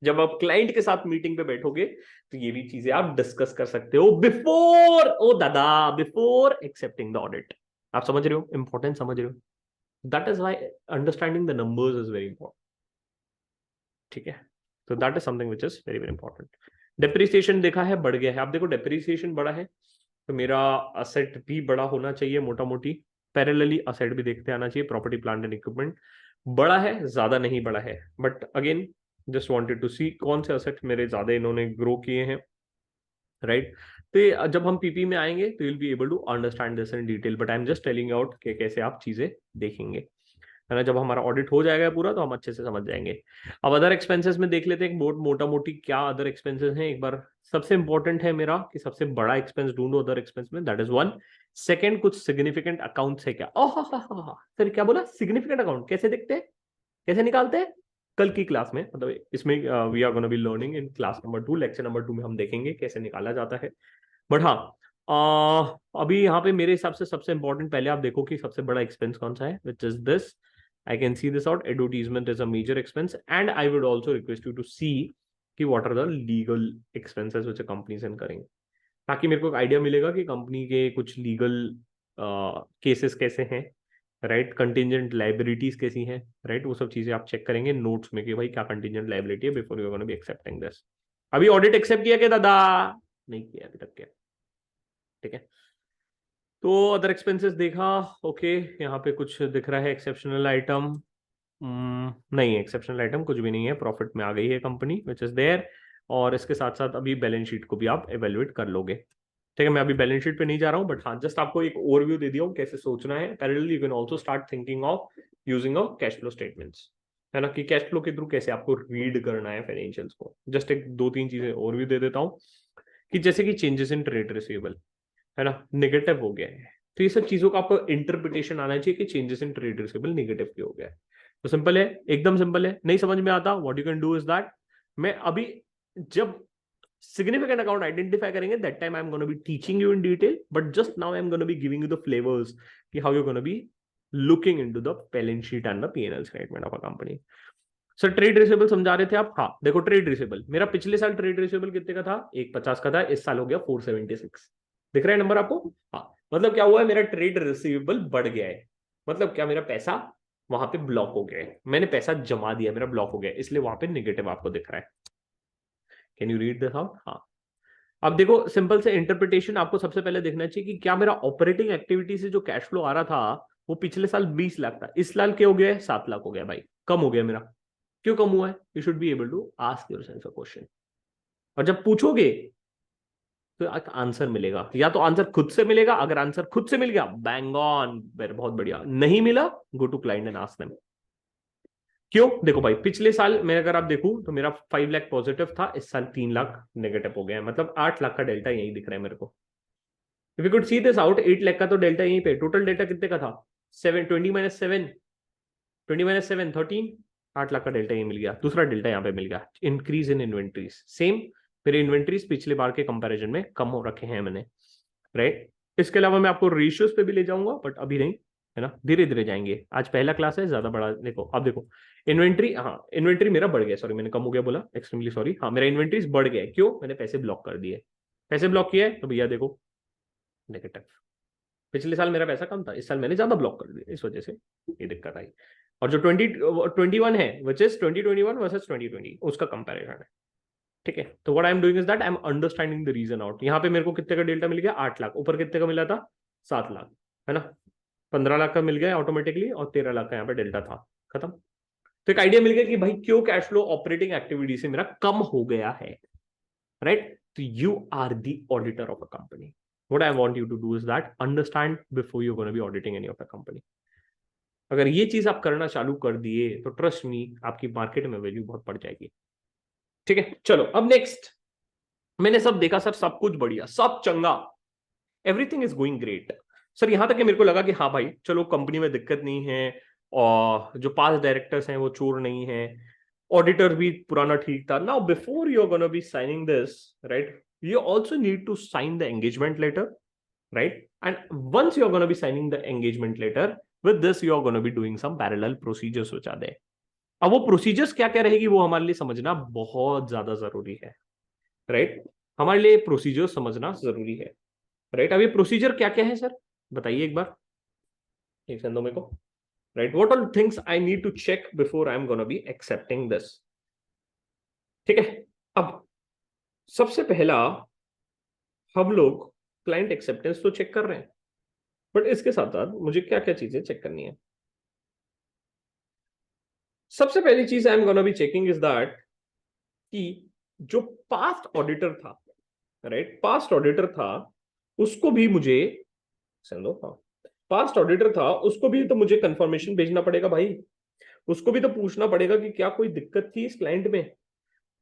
जब आप क्लाइंट के साथ मीटिंग पे बैठोगे तो ये भी चीजें आप डिस्कस कर सकते हो बिफोर, ओ दादा, बिफोर एक्सेप्टिंग द ऑडिट। आप समझ रहे हो, इंपॉर्टेंट समझ रहे हो? That is why understanding the numbers is very important. ठीक है, तो that is something which is very very important. Depreciation देखा है बढ़ गया है, आप देखो डेप्रिसिएशन बढ़ा है तो मेरा असेट भी बड़ा होना चाहिए मोटा मोटी, पैरेलली असेट भी देखते आना चाहिए, प्रॉपर्टी प्लांट एंड इक्विपमेंट बड़ा है, ज्यादा नहीं बड़ा है, but again just wanted to see कौन से असेट मेरे ज्यादा इन्होंने ग्रो किए हैं, राइट? तो जब हम पीपी में आएंगे तो will be able to understand this in detail, but I am just telling out कि कैसे आप चीजें देखेंगे, है ना? जब हमारा ऑडिट हो जाएगा पूरा तो हम अच्छे से समझ जाएंगे। अब अदर एक्सपेंसेस में देख लेते हैं मोटा मोटी क्या अदर एक्सपेंसेस हैं एक बार। सबसे इंपॉर्टेंट है मेरा कि सबसे बड़ा एक्सपेंस ढूंढो अदर एक्सपेंस में, दैट इज वन। सेकंड, कुछ सिग्निफिकेंट अकाउंट्स है क्या? ओह सर क्या बोला? सिग्निफिकेंट अकाउंट कैसे देखते हैं, कैसे निकालते हैं? कल की क्लास में, मतलब इसमें we are gonna be learning in class number 2, lecture number 2 में हम देखेंगे कैसे निकाला जाता है। बट हाँ, अभी यहाँ पे मेरे हिसाब से सबसे इंपॉर्टेंट पहले आप देखो कि सबसे बड़ा एक्सपेंस कौन सा है, which is this. I can see this out. Advertisement is a major expense, and I would also request you to see कि what are the legal expenses which a company is incurring, ताकि मेरे को एक idea मिलेगा कि company के कुछ legal cases कैसे हैं, राइट? कंटिजेंट लाइबिलिटीज कैसी हैं, राइट? वो सब चीजें आप चेक करेंगे नोट्स में कि भाई क्या कंटिजेंट लाइबिलिटी है before you are gonna be accepting this. अभी ऑडिट एक्सेप्ट किया क्या दादा? नहीं किया अभी तक, क्या? ठीक है, तो अदर एक्सपेंसेस देखा, ओके। यहाँ पे कुछ दिख रहा है एक्सेप्शनल आइटम, नहीं, एक्सेप्शनल आइटम कुछ भी नहीं है, प्रॉफिट में आ गई है कंपनी विच इज देयर। और इसके साथ साथ अभी बैलेंस शीट को भी आप एवेल्युएट कर लोगे। ठीक है, मैं अभी बैलेंस शीट पे नहीं जा रहा हूँ, बट हाँ जस्ट आपको एक ओवरव्यू दे दिया हूँ कैसे सोचना है। Parallelly you can also start thinking of using of cash flow statements, है ना? कि कैश फ्लो के थ्रू कैसे आपको रीड करना है फाइनेंशियल्स को। जस्ट एक दो तीन चीजें ओवरव्यू दे देता हूँ कि जैसे कि चेंजेस इन ट्रेड रिसीवेबल, है ना, नेगेटिव हो गया है, तो ये सब चीजों का आपको इंटरप्रिटेशन आना चाहिए कि changes in trade receivable negative क्यों हो गया है। तो सिंपल है, एकदम सिंपल है, नहीं समझ में आता, what you can do is that, मैं अभी जब सिग्निफिकेंट अकाउंट आइडेंटिफाई करेंगे that time I am gonna be teaching you in detail, but just now I am gonna be giving you the flavours कि how you gonna be looking into the balance sheet and the PNL statement of a company. Sir trade receivable समझा रहे थे आप, हाँ देखो trade receivable मेरा पिछले साल ट्रेड रिसीवेबल कितने का था? 150 का था, इस साल हो गया 476। दिख रहा है नंबर आपको? हाँ, मतलब क्या हुआ है, मेरा ट्रेड रिसीवेबल बढ़ गया है, मतलब क्या, मेरा पैसा वहां पे ब्लॉक हो गया है, मैंने पैसा जमा दिया, मेरा ब्लॉक हो गया है, इसलिए वहां पे नेगेटिव आपको दिख रहा है। Can you read this out? हाँ, अब देखो सिंपल से इंटरप्रिटेशन आपको सबसे पहले देखना चाहिए कि क्या मेरा ऑपरेटिंग एक्टिविटी से जो कैश फ्लो आ रहा था वो पिछले साल 20 लाख था, इस साल क्या हो गया है? 7 लाख हो गया, भाई कम हो गया मेरा। क्यों कम हुआ है? You should be able to ask yourself a question, और जब पूछोगे तो एक आंसर मिलेगा, या तो आंसर खुद से मिलेगा, अगर आंसर खुद से मिल गया बैंग ऑन, बहुत बढ़िया, नहीं मिला go to client and ask them. क्यों? देखो भाई पिछले साल मैं अगर आप देखूं तो मेरा 5 लाख पॉजिटिव था, इस साल 3 लाख नेगेटिव हो गया है, मतलब 8 लाख का डेल्टा यही दिख रहा है मेरे को। If you could see this out, 8 lakh का तो डेल्टा यहीं पे, टोटल डेल्टा कितने का था? 7, 20 माइनस 7, 20 माइनस 7, 13, 8 लाख का डेल्टा ये मिल गया। दूसरा डेल्टा यहाँ पे मिल गया, इंक्रीज इन इन्वेंट्रीज, सेम मेरे इन्वेंट्रीज पिछले बार के कंपैरिजन में कम हो रखे हैं मैंने, राइट? इसके अलावा मैं आपको रेशियोज पे भी ले जाऊंगा, बट अभी नहीं, है ना, धीरे धीरे जाएंगे, आज पहला क्लास है, ज्यादा बड़ा देखो। अब देखो इन्वेंट्री, हाँ इन्वेंट्री मेरा बढ़ गया, सॉरी मैंने कम हो गया बोला, एक्सट्रीमली सॉरी, हाँ मेरा इन्वेंट्रीज बढ़ गया है, क्यों? मैंने पैसे ब्लॉक कर दिए। पैसे ब्लॉक किए तो भैया देखो नेगेटिव, पिछले साल मेरा पैसा कम था, इस साल मैंने ज्यादा ब्लॉक कर दिया, इस वजह से ये दिक्कत आई। और जो 2021 है विच इज 2021 वर्सेस 2020 उसका कंपैरिजन है, ठीक है? तो what I am doing is that I am understanding the reason out. यहाँ पे मेरे को कितने का डेल्टा मिल गया? 8 लाख, ऊपर कितने का मिला था? 7 लाख, है ना? 15 लाख का मिल गया ऑटोमेटिकली, और 13 लाख का यहाँ पे डेल्टा था, खत्म। तो एक आइडिया मिल गया कि भाई क्यों कैश फ्लो ऑपरेटिंग एक्टिविटी से मेरा कम हो गया है, राइट? तो you are the auditor of a company, what I want you to do is that understand before you're going to be auditing any of the company। अगर ये चीज आप करना चालू कर दिए तो ट्रस्ट मी आपकी मार्केट में वैल्यू बहुत बढ़ जाएगी। ठीक है, चलो अब नेक्स्ट। मैंने सब देखा सर, सब कुछ बढ़िया, सब चंगा, everything is going great, sir यहां तक कि मेरे को लगा कि हाँ भाई चलो कंपनी में दिक्कत नहीं है, और जो पास डायरेक्टर्स हैं वो चोर नहीं है, ऑडिटर भी पुराना ठीक था. Now before you are gonna be signing this, right, you also need to sign the engagement letter, right? And once you are going to be signing the engagement letter, with this you are going to be doing some parallel procedures which are there. अब वो procedures क्या क्या रहेगी वो हमारे लिए समझना बहुत ज्यादा जरूरी है, राइट? हमारे लिए प्रोसीजर समझना जरूरी है, राइट? अब ये प्रोसीजर क्या क्या है सर, बताइए एक बार, एक सेकंड दो मेरे को, right? What are things I need to check before I am gonna be accepting this. ठीक है, अब सबसे पहला हम लोग क्लाइंट एक्सेप्टेंस तो चेक कर रहे हैं, बट इसके साथ साथ मुझे क्या क्या चीजें चेक करनी है. सबसे पहली चीज आई am gonna be checking is that कि जो पास्ट ऑडिटर था, राइट, पास्ट ऑडिटर था उसको भी मुझे समझो, हाँ, पास्ट ऑडिटर था उसको भी तो मुझे कंफर्मेशन भेजना पड़ेगा भाई, उसको भी तो पूछना पड़ेगा कि क्या कोई दिक्कत थी इस क्लाइंट में,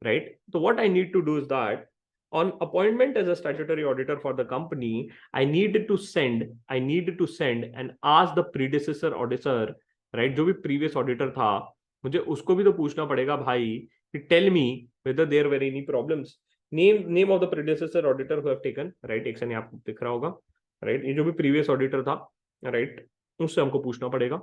राइट? तो what I need to do is that on appointment as a statutory auditor for the company, I needed to send and ask the predecessor auditor, right, जो भी previous auditor था, मुझे उसको भी तो पूछना पड़ेगा भाई कि tell me whether there were any problems. Name of the predecessor auditor who have taken, right, एक से आपको दिख रहा होगा, right, ये जो भी previous auditor था, right, उससे हमको पूछना पड़ेगा.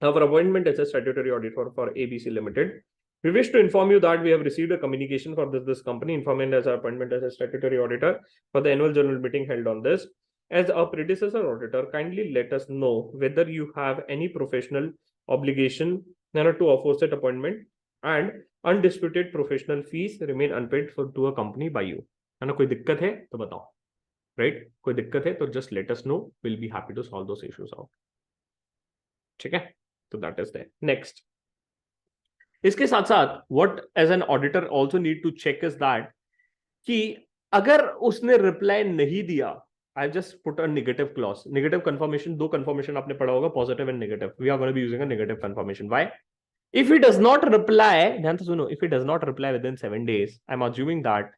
Our appointment as a statutory auditor for ABC Limited, we wish to inform you that we have received a communication for this company informing us our appointment as a statutory auditor for the annual general meeting held on this. As a predecessor auditor, kindly let us know whether you have any professional obligation to aforesaid appointment, and undisputed professional fees remain unpaid to a company by you. है ना, कोई दिक्कत है तो बताओ, right? कोई दिक्कत है तो just let us know, will be happy to solve those issues out. ठीक है, तो दैट इज दैट. नेक्स्ट, इसके साथ साथ what as an auditor also need to check is that कि अगर उसने रिप्लाई नहीं दिया, I just put a negative clause, negative confirmation. दो कंफर्मेशन आपने पढ़ा होगा, positive and negative. We are gonna be using a negative confirmation. Why? If he does not reply, ध्यान से सुनो, if he does not reply within 7 days, I am assuming that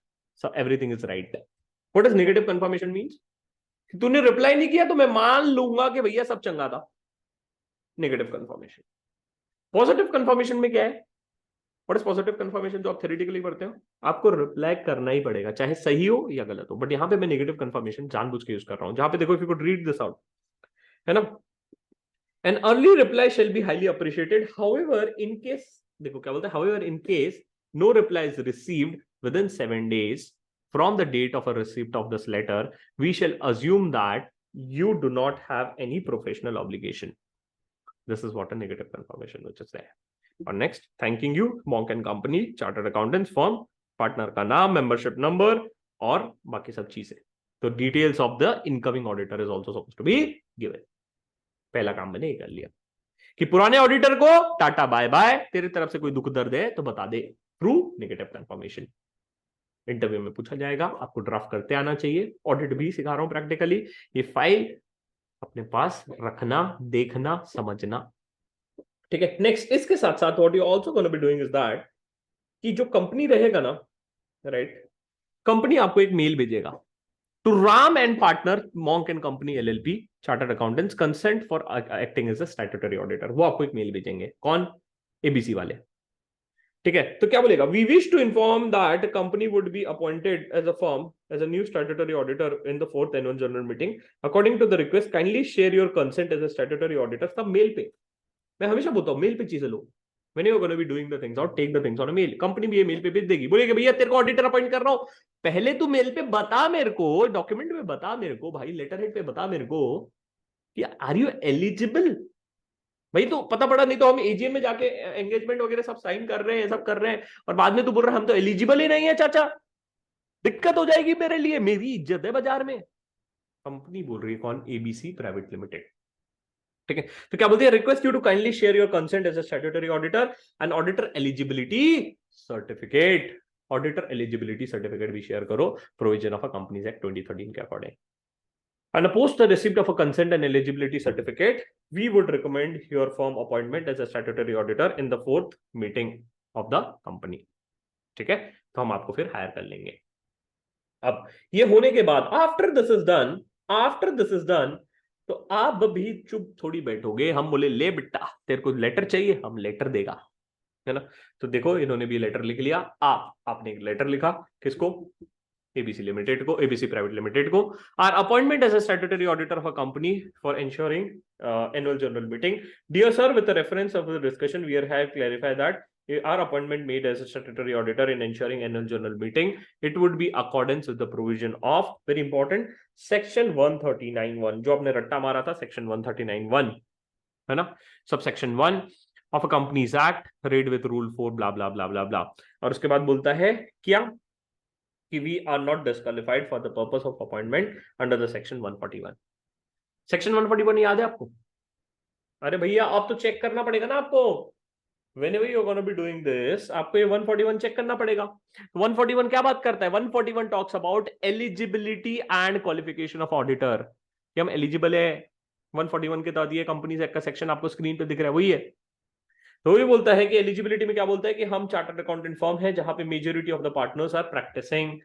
so everything is right. What is negative confirmation means? तूने reply नहीं किया तो मैं मान लूंगा कि भैया सब चंगा था. Negative confirmation. पॉजिटिव कंफर्मेशन में क्या है? What is positive confirmation? जो आप थ्योरेटिकली पढ़ते हो, आपको रिप्लाई करना ही पड़ेगा चाहे सही हो या गलत हो. बट यहां पे मैं नेगेटिव कंफर्मेशन जानबूझ के यूज कर रहा हूं, जहां पे देखो, if you could read this out, है ना, an early reply shall be highly appreciated, however in case, देखो क्या बोलते हैं, however in case no reply is received within 7 days from the date of a receipt of this letter, we shall assume that you do not have any professional obligation. This is what a negative confirmation which is there. और नेक्स्ट, thanking you Monk and company chartered accountants firm, partner का नाम, membership number और बाकी सब चीजें. तो details of the incoming auditor is also supposed to be given. पहला काम मैंने ये कर लिया कि पुराने ऑडिटर को टाटा बाय बाय, तेरी तरफ से कोई दुख दर्द है तो बता दे थ्रू नेगेटिव कंफर्मेशन. इंटरव्यू में पूछा जाएगा, आपको ड्राफ्ट करते आना चाहिए. ऑडिट भी सिखा रहा हूं प्रैक्टिकली. ये फाइल अपने पास रखना, देखना, समझना. ठीक है, नेक्स्ट, इसके साथ साथ what you also gonna be doing is that कि जो कंपनी रहेगा ना, राइट, कंपनी आपको एक मेल भेजेगा to Ram and partner Monk and company LLP chartered accountants consent for acting as a statutory auditor. वो आपको एक मेल भेजेंगे. कौन? एबीसी वाले. ठीक है, तो क्या बोलेगा? We wish to inform that company would be appointed as a firm as a new statutory auditor in the 4th annual general meeting. According to the request kindly share your consent as a statutory auditor. सब mail पे. मैं हमेशा बोलता हूं mail पे चीजें लो. When you're going to be doing the things out, take the things on a mail. Company भी ये मेल पे भेज देगी, बोलेगी भैया तेरे को ऑडिटर अपॉइंट कर रहा हूं, पहले तू मेल पे बता मेरे को, डॉक्यूमेंट में बता मेरे को भाई, लेटर हेड पे बता मेरे को कि आर यू एलिजिबल. भाई तो पता पड़ा, नहीं तो हम एजीएम में जाके एंगेजमेंट वगैरह सब साइन कर रहे हैं, सब कर रहे हैं, और बाद में तू बोल रहा है हम तो एलिजिबल ही नहीं है चाचा, दिक्कत हो जाएगी मेरे लिए, मेरी इज्जत है बाजार में. कंपनी बोल रही है, कौन? ABC private limited. ठीक है, तो क्या बोलते हैं? Request you to kindly share your consent as a statutory auditor and auditor eligibility certificate. Auditor eligibility certificate भी शेयर करो, provision of a companies act 2013 के अकॉर्डिंग. And post the receipt of a consent and eligibility certificate, we would recommend your firm appointment as a statutory auditor in the 4th meeting of the company. ठीक है, तो हम आपको फिर higher कर लेंगे. अब ये होने के बाद, after this is done, तो आप भी चुप थोड़ी बैठोगे, हम बोले ले बेटा तेरे को लेटर चाहिए, हम लेटर देगा, है ना। तो देखो इन्होंने भी लेटर लिख लिया, आपने एक लेटर लिखा किसको, एबीसी लिमिटेड को, एबीसी प्राइवेट लिमिटेड को। Our appointment as a statutory auditor of a company for ensuring annual general meeting. Dear sir, with the reference of the discussion we have clarified that our appointment made as a statutory auditor in ensuring annual general meeting, it would be accordance with the provision of, very important, section 139(1), जो आपने रट्टा मारा था section 139(1), है ना, सब section 1 of a companies act read with rule 4 blah blah blah blah blah। और उसके बाद बोलता है क्या कि we are not disqualified for the purpose of appointment under the section 141। Section 141 याद है आपको? अरे भैया आप तो चेक करना पड़ेगा ना आपको, whenever you're going to be doing this आपको ये 141 चेक करना पड़ेगा। 141 क्या बात करता है? 141 talks about eligibility and qualification of auditor, कि हम एलिजिबल है 141 के तहत। ये कंपनीज एक्ट का सेक्शन आपको स्क्रीन पे दिख रहा है, वही है। तो ये बोलता है कि एलिजिबिलिटी में क्या बोलता है कि हम चार्टर्ड अकाउंटेंट फर्म है जहां पे majority of the partners are practicing,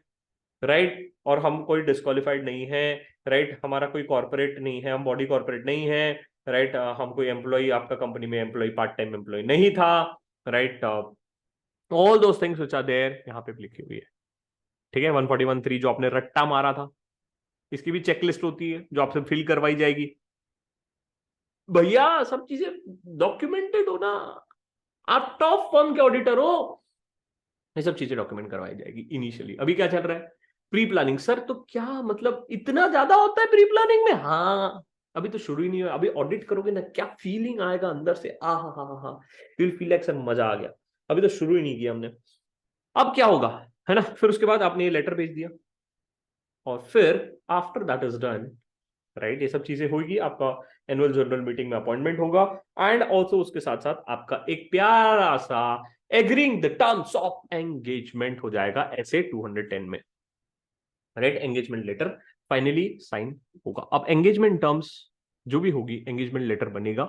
right, और हम कोई डिस्क्वालिफाइड नहीं है, राइट, हमारा कोई कॉर्पोरेट नहीं है, हम बॉडी कॉर्पोरेट नहीं है, राइट, हम कोई एम्प्लॉय आपका कंपनी में एम्प्लॉय पार्ट टाइम एम्प्लॉय नहीं था, right, all those things which are there यहाँ पे लिखी हुई है। ठीक है, 141(3) जो आपने रट्टा मारा था, इसकी भी चेकलिस्ट होती है जो आपसे फिल करवाई जाएगी। भैया सब चीजें डॉक्यूमेंटेड हो ना, आप टॉप फर्म के ऑडिटर हो, ये सब चीजें डॉक्यूमेंट करवाई जाएगी इनिशियली। अभी क्या चल रहा है? Pre planning. सर तो क्या मतलब इतना ज्यादा होता है प्री प्लानिंग में? हाँ, अभी तो शुरू ही नहीं हुआ, अभी ऑडिट करोगे ना क्या फीलिंग आएगा अंदर से, आ हा हा हा, यू फील लाइक सर मजा आ गया। अभी तो शुरू ही नहीं किया हमने। अब क्या होगा, है ना, फिर उसके बाद आपने ये लेटर भेज दिया और फिर after that is done, right, ये सब चीजें होगी, आपका एनुअल जनरल मीटिंग में अपॉइंटमेंट होगा एंड ऑल्सो उसके साथ साथ आपका एक प्यारा सा agreeing the terms of engagement हो जाएगा ऐसे 210 में, right, engagement letter finally sign होगा। अब एंगेजमेंट टर्म्स जो भी होगी, एंगेजमेंट लेटर बनेगा,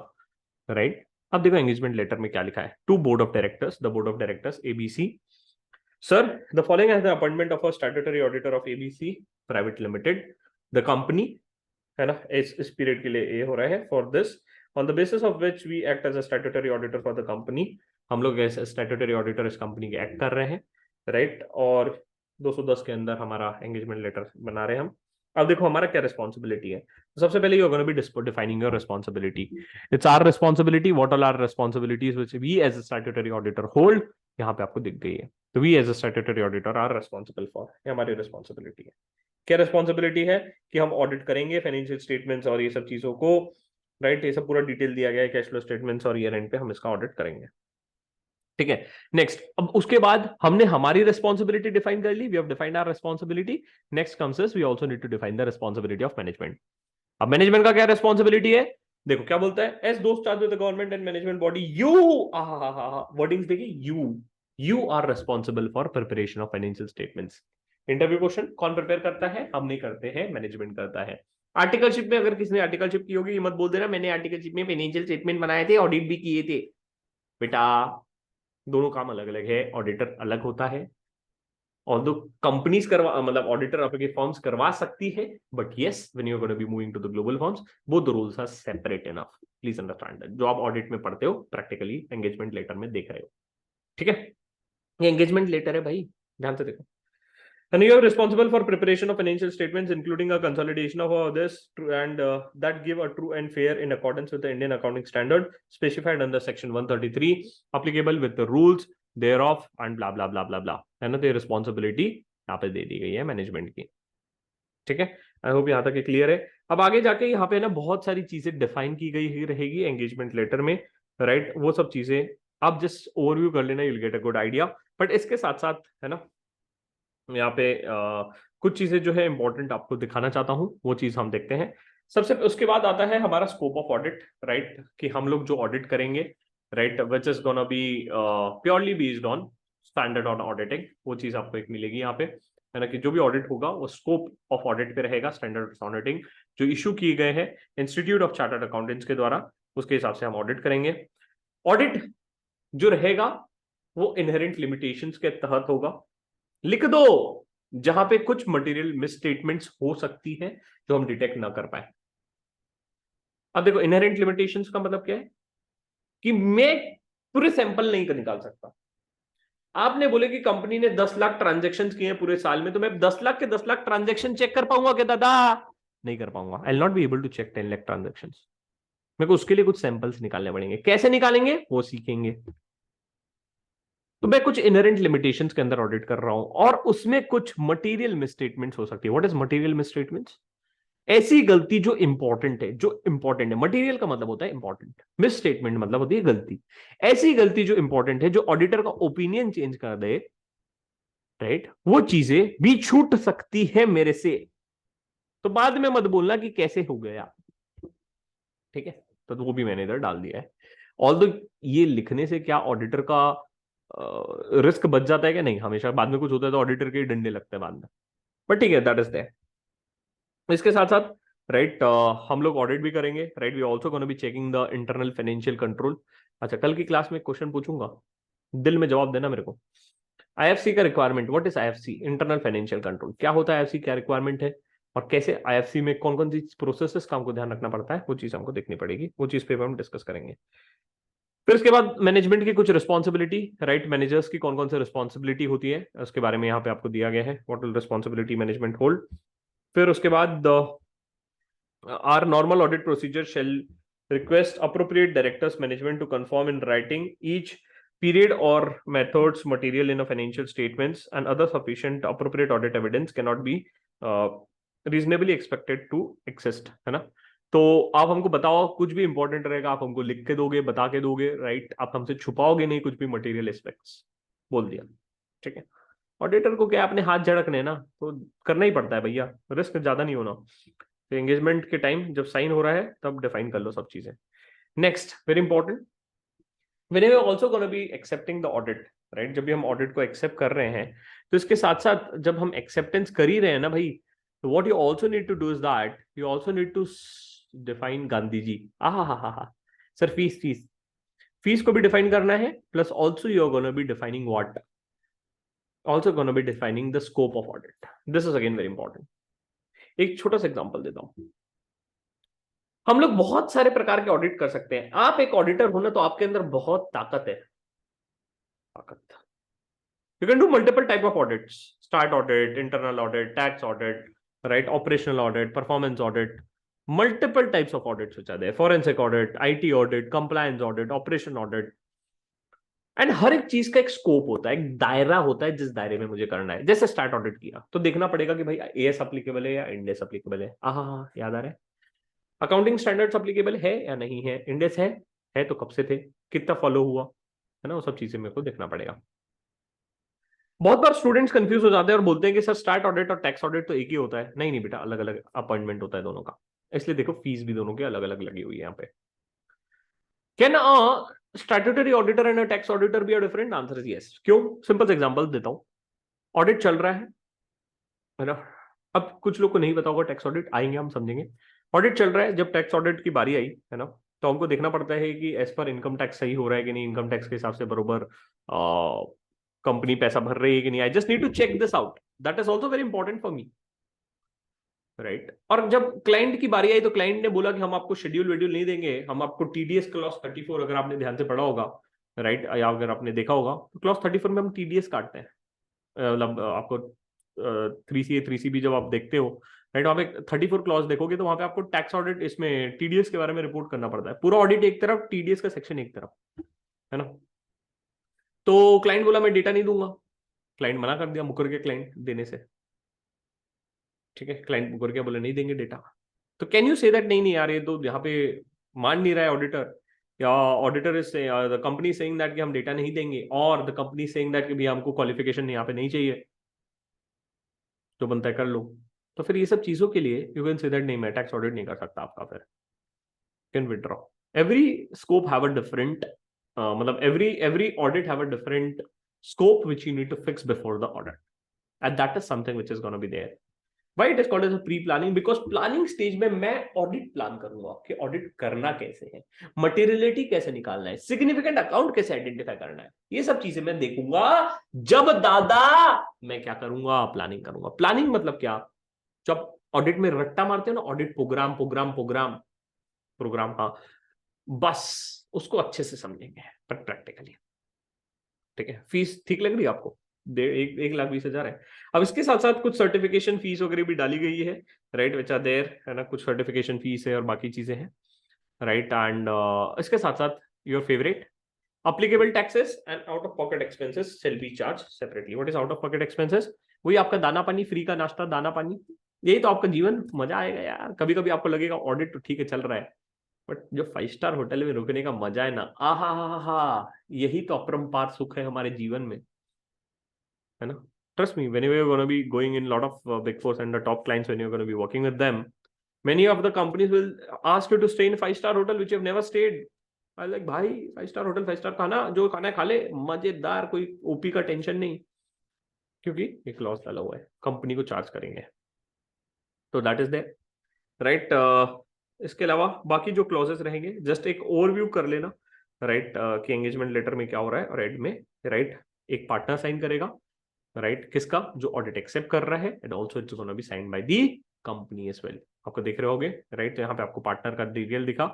राइट। अब देखो एंगेजमेंट लेटर में क्या लिखा है, to board of directors, the board of directors ABC, sir the following as the appointment of a statutory auditor of ABC private limited, the company, है ना, इस पीरियड के लिए ये हो रहा है, for this on the basis of which we act as a statutory auditor for the company, हम लोग एज स्टैट्यूटरी ऑडिटर इस कंपनी के एक्ट कर रहे हैं, राइट, और 210 के अंदर हमारा एंगेजमेंट लेटर बना रहे हैं हम। अब देखो हमारा क्या रिस्पॉन्सिबिलिटी है। तो सबसे पहले you are gonna be defining your responsibility. It's our responsibility, what all are responsibilities which we as a statutory auditor hold, यहाँ पे आपको दिख गई है। तो we as a statutory auditor are responsible for, ये हमारी रिस्पॉन्सिबिलिटी है। क्या रिस्पॉन्सिबिलिटी है? कि हम ऑडिट करेंगे फाइनेंशियल स्टेटमेंट्स और ये सब चीजों को, राइट, ये सब पूरा डिटेल दिया गया है, कैश फ्लो स्टेटमेंट्स और ईयर एंड पे हम इसका ऑडिट करेंगे। ठीक है, नेक्स्ट, अब उसके बाद हमने हमारी रिस्पॉन्सिबिलिटी डिफाइन कर ली, we have defined our responsibility. Next comes is we also need to define the responsibility of management. अब मैनेजमेंट का क्या रिस्पॉन्सिबिलिटी है? देखो क्या बोलता है, as those charge with the government and management body, you, wordings देखिए, you are responsible for preparation of financial statements. Interview question, कौन प्रिपेयर करता है? हम नहीं करते हैं, मैनेजमेंट करता है। आर्टिकलशिप में अगर किसी ने आर्टिकलशिप की होगी, ये मत बोल देना मैंने आर्टिकलशिप में फाइनेंशियल स्टेटमेंट बनाए थे, ऑडिट भी किए थे। बेटा दोनों काम अलग अलग है, ऑडिटर अलग होता है, और दो कंपनीज करवा, मतलब ऑडिटर आपके फर्म्स करवा सकती है, but yes when you are gonna be moving to the global firms, both the rules are separate enough, please understand that. जो आप ऑडिट में पढ़ते हो प्रैक्टिकली एंगेजमेंट लेटर में देख रहे हो, ठीक है, ये एंगेजमेंट लेटर है भाई, ध्यान से देखो। And you are responsible for preparation of financial statements, including a consolidation of this, and that give a true and fair in accordance with the Indian accounting standard specified under section 133, applicable with the rules thereof and blah blah blah blah blah, है ना। तो ये responsibility यहाँ पे दे दी गई है management की, ठीक है। आई होप यहाँ तक ये क्लियर है। अब आगे जाके यहाँ पे ना बहुत सारी चीजें डिफाइन की गई ही रहेगी एंगेजमेंट लेटर में, राइट, वो सब चीजें आप जस्ट ओवरव्यू कर लेना, you'll get a good idea। But इसके साथ साथ, है ना, यहाँ पे कुछ चीजें जो है इंपॉर्टेंट आपको दिखाना चाहता हूं, वो चीज हम देखते हैं। सबसे उसके बाद आता है हमारा स्कोप ऑफ ऑडिट, राइट, कि हम लोग जो ऑडिट करेंगे, right, which is gonna B purely based on standard on auditing, वो चीज आपको एक मिलेगी यहाँ पे, है ना, कि जो भी ऑडिट होगा वो स्कोप ऑफ ऑडिट पे रहेगा, स्टैंडर्ड ऑडिटिंग जो इशू किए गए हैं इंस्टीट्यूट ऑफ चार्टर्ड अकाउंटेंट्स के द्वारा, उसके हिसाब से हम ऑडिट करेंगे। ऑडिट जो रहेगा वो इनहेरेंट लिमिटेशंस के तहत होगा। लिख दो जहां पे कुछ मटेरियल मिसस्टेटमेंट्स हो सकती है जो हम डिटेक्ट ना कर पाए, अब देखो इनहेरेंट लिमिटेशंस का मतलब क्या है कि मैं पूरे सैंपल नहीं निकाल सकता। आपने बोले कि कंपनी ने 10 लाख ट्रांजेक्शन किए हैं पूरे साल में, तो मैं 10 लाख के 10 लाख ट्रांजेक्शन चेक कर पाऊंगा क्या दादा? नहीं कर पाऊंगा। I will not be able to check 10 lakh transaction. मेरे को उसके लिए कुछ सैंपल्स निकालने पड़ेंगे। कैसे निकालेंगे वो सीखेंगे। तो मैं कुछ इनहेरेंट लिमिटेशंस के अंदर ऑडिट कर रहा हूं, और उसमें कुछ मटेरियल मिसस्टेटमेंट्स हो सकती है। What is material misstatements? ऐसी गलती जो इंपॉर्टेंट है, जो इंपॉर्टेंट है। मटेरियल का मतलब होता है इंपॉर्टेंट, मिस स्टेटमेंट मतलब होती है गलती। ऐसी गलती जो इंपॉर्टेंट है, जो ऑडिटर का ओपिनियन चेंज कर दे, राइट, वो चीजें भी छूट सकती है मेरे से। तो बाद में मत बोलना कि कैसे हो गया, ठीक है? तो वो भी मैंने इधर डाल दिया है। ऑल्दो ये लिखने से क्या ऑडिटर का रिस्क बच जाता है? क्या नहीं, हमेशा बाद में कुछ होता है तो ऑडिटर के डंडे लगते हैं बाद में। बट ठीक है, दैट इज देयर। इसके साथ साथ राइट हम लोग ऑडिट भी करेंगे, right. We also gonna be checking the internal financial control. अच्छा, कल की क्लास में क्वेश्चन पूछूंगा, दिल में जवाब देना मेरे को। आईएफसी का requirement, what is IFC? Internal financial control. क्या होता है आईएफसी, क्या रिक्वायरमेंट है, और कैसे आईएफसी में कौन कौन सी प्रोसेसेस का हमको ध्यान रखना पड़ता है, वो चीज हमको देखनी पड़ेगी। वो चीज पे हम डिस्कस करेंगे। फिर उसके बाद मैनेजमेंट की कुछ रिस्पॉन्सिबिलिटी, राइट। मैनेजर्स की कौन कौन सी रिस्पॉन्सिबिलिटी होती है, उसके बारे में यहाँ पे आपको दिया गया है, what will responsibility management hold. फिर उसके बाद our normal audit procedure shall request appropriate directors management to confirm in writing each period or methods material in a financial statements and other sufficient appropriate audit evidence cannot be reasonably expected to exist, है ना? तो आप हमको बताओ, कुछ भी important रहेगा आप हमको लिख के दोगे, बता के दोगे, राइट। आप हमसे छुपाओगे नहीं कुछ भी मटेरियल एस्पेक्ट्स, बोल दिया, ठीक है। ऑडिटर को क्या अपने हाथ झड़कने ना, तो करना ही पड़ता है भैया, रिस्क ज्यादा नहीं होना। तो एंगेजमेंट के टाइम जब साइन हो रहा है तब डिफाइन कर लो सब चीजें। Next, very important, whenever we're also going to be accepting the audit, right. जब भी हम ऑडिट को एक्सेप्ट कर रहे हैं, तो इसके साथ साथ जब हम एक्सेप्टेंस कर ही रहे हैं ना भाई, तो what you also need to do is that you also need to define Gandhi ji. हा सर, फीस फीस फीस को भी डिफाइन करना है, plus also you are gonna be defining what, also gonna be defining the scope of audit. This is again very important. एक छोटा सा example देता हूं। हम लोग बहुत सारे प्रकार के ऑडिट कर सकते हैं। आप एक ऑडिटर हो ना, तो आपके अंदर बहुत ताकत है, ताकत। You can do multiple type of audits, start audit, internal audit, tax audit, right, operational audit, performance audit, multiple types of audits हो जाते हैं, forensic audit, IT audit, compliance audit, operation audit. And हर एक चीज का एक scope होता है, एक दायरा होता है जिस दायरे में मुझे करना है। जैसे स्टार्ट ऑडिट किया तो देखना पड़ेगा कि भाई एएस एप्लीकेबल है या इंडेस एप्लीकेबल है। हाँ, याद आ रहा है। अकाउंटिंग स्टैंडर्ड्स एप्लीकेबल है या नहीं है, इंडेस है तो कब से थे, कितना फॉलो हुआ, है ना, वो सब चीजें मेरे को देखना पड़ेगा। बहुत बार स्टूडेंट्स कंफ्यूज हो जाते हैं और बोलते हैं कि सर स्टार्ट ऑडिट और टैक्स ऑडिट तो एक ही होता है। नहीं नहीं बेटा, अलग अलग अपॉइंटमेंट होता है दोनों का। इसलिए देखो फीस भी दोनों की अलग अलग लगी हुई है यहाँ पे। Can statutory auditor and tax auditor be are different? Answer is yes. क्यों? सिंपल एग्जांपल देता हूं। ऑडिट चल रहा है ना। अब कुछ लोग को नहीं पता होगा टैक्स ऑडिट, आएंगे हम समझेंगे। ऑडिट चल रहा है, जब टैक्स ऑडिट की बारी आई, है ना, तो हमको देखना पड़ता है कि एज पर इनकम टैक्स सही हो रहा है कि नहीं, इनकम टैक्स के हिसाब से बरोबर कंपनी पैसा भर रही है कि नहीं। I just need to check this out, that is also very important for me, right. और जब क्लाइंट की बारी आई तो क्लाइंट ने बोला कि हम आपको शेड्यूल वेड्यूल नहीं देंगे, हम आपको टीडीएस क्लॉज 34, अगर आपने ध्यान से पढ़ा होगा, राइट, या अगर आपने देखा होगा, तो क्लॉज 34 में हम टीडीएस काटते हैं। मतलब आपको 3CA 3CB जब आप देखते हो, राइट, वहां पे 34 क्लॉज देखोगे तो वहां पे आपको टैक्स ऑडिट, इसमें टीडीएस के बारे में रिपोर्ट करना पड़ता है। पूरा ऑडिट एक तरफ, टीडीएस का सेक्शन एक तरफ, है ना। तो क्लाइंट बोला मैं डेटा नहीं दूंगा, क्लाइंट मना कर दिया, मुकर के क्लाइंट देने से, ठीक है। क्लाइंट मुकर के बोले नहीं देंगे डेटा। तो कैन यू से दैट नहीं नहीं यार, ये तो यहाँ पे मान नहीं रहा है ऑडिटर, या auditor is the company saying that कि हम डेटा नहीं देंगे, और द कंपनी सेइंग दैट कि भी हमको क्वालिफिकेशन यहाँ पे नहीं चाहिए, जो बनता है कर लो। तो फिर ये सब चीजों के लिए यू कैन से दैट नहीं, मैं टैक्स ऑडिट नहीं कर सकता आपका, फिर can withdraw. Every scope have a different, मतलब every audit have a different scope which you need to fix before the audit, and that is something which is gonna be there. Why it is called as a pre planning? Because planning stage में मैं audit plan करूंगा कि audit करना कैसे है, materiality कैसे निकालना है, सिग्निफिकेंट अकाउंट कैसे आइडेंटिफाई करना है, ये सब चीजें मैं देखूंगा जब दादा मैं क्या करूंगा, प्लानिंग करूंगा। प्लानिंग मतलब क्या? जब ऑडिट में रट्टा मारते हो ना, audit program program program, program, हाँ बस उसको अच्छे से समझेंगे पर प्रैक्टिकली। ठीक है, फीस ठीक लग रही है आपको? 1,20,000 है। अब इसके साथ साथ कुछ सर्टिफिकेशन फीस वगैरह भी डाली गई है, राइट, विच आर देयर, है ना, कुछ सर्टिफिकेशन फीस है और बाकी चीजें हैं, राइट। एंड इसके साथ साथ your favourite applicable taxes and out of pocket expenses shall be charged separately. What is out of pocket expenses? वही आपका दाना पानी, फ्री का नाश्ता, दाना पानी, यही तो आपका जीवन। मजा आएगा यार। कभी कभी आपको लगेगा ऑडिट तो ठीक है चल रहा है, बट जो 5 स्टार होटल में रुकने का मजा है ना, आहा हा हा, यही तो अपरंपार सुख है हमारे जीवन में, है ना। Trust me, whenever you're going to be going in a lot of big fours and the top clients, when you're going to be working with them, many of the companies will ask you to stay in 5 star hotel which you've never stayed. I like, भाई 5 star hotel, 5 star खाना, जो खाना खा ले, मजेदार, कोई OP का tension नहीं, क्योंकि एक लॉस डाला हुआ है, कंपनी को चार्ज करेंगे। तो दैट इज देयर, राइट। इसके अलावा बाकी जो क्लॉजेस रहेंगे जस्ट एक ओवरव्यू कर लेना, राइट, कि एंगेजमेंट लेटर में क्या हो रहा है, और एंड में, राइट, एक पार्टनर साइन करेगा, राइट, किसका, जो ऑडिट एक्सेप्ट कर रहा है, and also it's gonna be signed by the company as well. आपको देख रहे होगे, राइट, तो यहाँ पे आपको पार्टनर का डिटेल दिखा,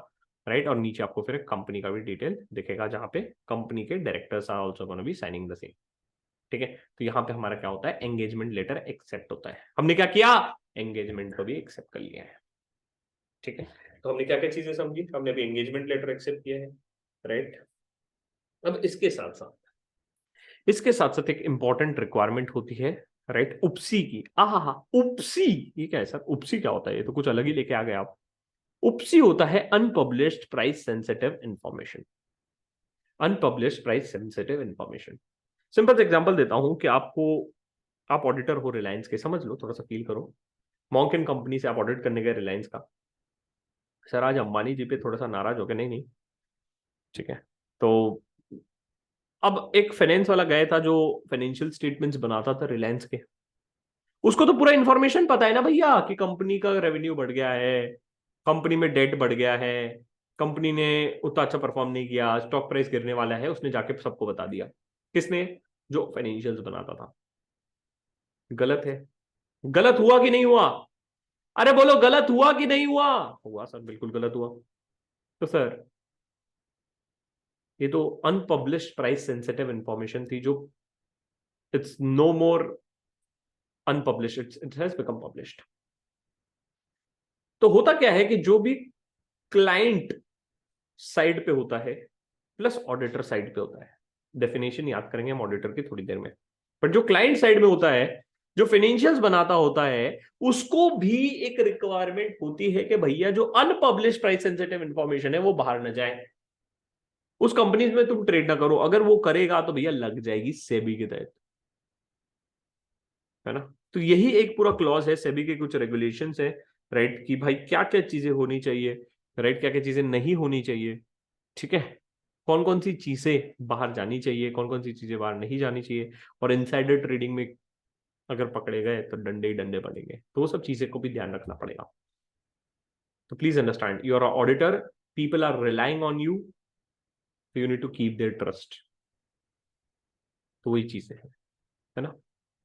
राइट, और नीचे आपको फिर कंपनी का भी डिटेल दिखेगा, जहां पे कंपनी के directors are also gonna be signing the same. ठीक है, तो यहाँ पे हमारा क्या होता है, एंगेजमेंट लेटर एक्सेप्ट होता है। हमने क्या किया, एंगेजमेंट को भी एक्सेप्ट कर लिया है। ठीक है, तो हमने क्या क्या चीजें समझी, हमने अभी एंगेजमेंट लेटर एक्सेप्ट किया है, राइट। अब इसके साथ साथ एक इंपॉर्टेंट रिक्वायरमेंट होती है, राइट, उपसी की। आहा, उपसी, ये क्या है सर, उपसी क्या होता है, ये तो कुछ अलग ही लेके आ गए आप। उपसी होता है unpublished price sensitive information. Unpublished price sensitive information, simple example देता हूं कि आपको, आप ऑडिटर हो रिलायंस के, समझ लो, थोड़ा सा फील करो, मॉन्क कंपनी से आप ऑडिट करने गए रिलायंस का। सर आज अंबानी जी पे थोड़ा सा नाराज हो गए, नहीं नहीं, ठीक है, तो अब एक फाइनेंस वाला गया था जो फाइनेंशियल स्टेटमेंट्स बनाता था रिलायंस के, उसको तो पूरा इंफॉर्मेशन पता है ना भैया, कि कंपनी का रेवेन्यू बढ़ गया है, कंपनी में डेट बढ़ गया है, कंपनी ने उतना अच्छा परफॉर्म नहीं किया, स्टॉक प्राइस गिरने वाला है, उसने जाके सबको बता दिया। किसने, जो फाइनेंशियल्स बनाता था। गलत है, गलत हुआ कि नहीं हुआ, अरे बोलो, गलत हुआ कि नहीं हुआ, हुआ सर, बिल्कुल गलत हुआ। तो सर ये तो अनपब्लिश्ड प्राइस सेंसिटिव इंफॉर्मेशन थी, जो it's no more unpublished, it has become published. तो होता क्या है कि जो भी क्लाइंट साइड पे होता है प्लस ऑडिटर साइड पे होता है, डेफिनेशन याद करेंगे हम ऑडिटर की थोड़ी देर में, बट जो क्लाइंट साइड में होता है, जो फाइनेंशियल्स बनाता होता है, उसको भी एक रिक्वायरमेंट होती है कि भैया जो अनपब्लिश्ड प्राइस सेंसिटिव इंफॉर्मेशन है वो बाहर न जाए, उस कंपनी में तुम ट्रेड ना करो। अगर वो करेगा तो भैया लग जाएगी सेबी के तहत, है ना। तो यही एक पूरा क्लॉज है, सेबी के कुछ रेगुलेशंस है, राइट, कि भाई क्या क्या चीजें होनी चाहिए, राइट, क्या क्या चीजें नहीं होनी चाहिए। ठीक है, कौन कौन सी चीजें बाहर जानी चाहिए, कौन कौन सी चीजें बाहर नहीं जानी चाहिए, और इनसाइडर ट्रेडिंग में अगर पकड़े गए तो डंडे ही डंडे पड़ेंगे, तो वो सब चीजें को भी ध्यान रखना पड़ेगा। तो please understand, you are auditor, people are relying on you, you need to keep their trust. तो वही चीजें है ना।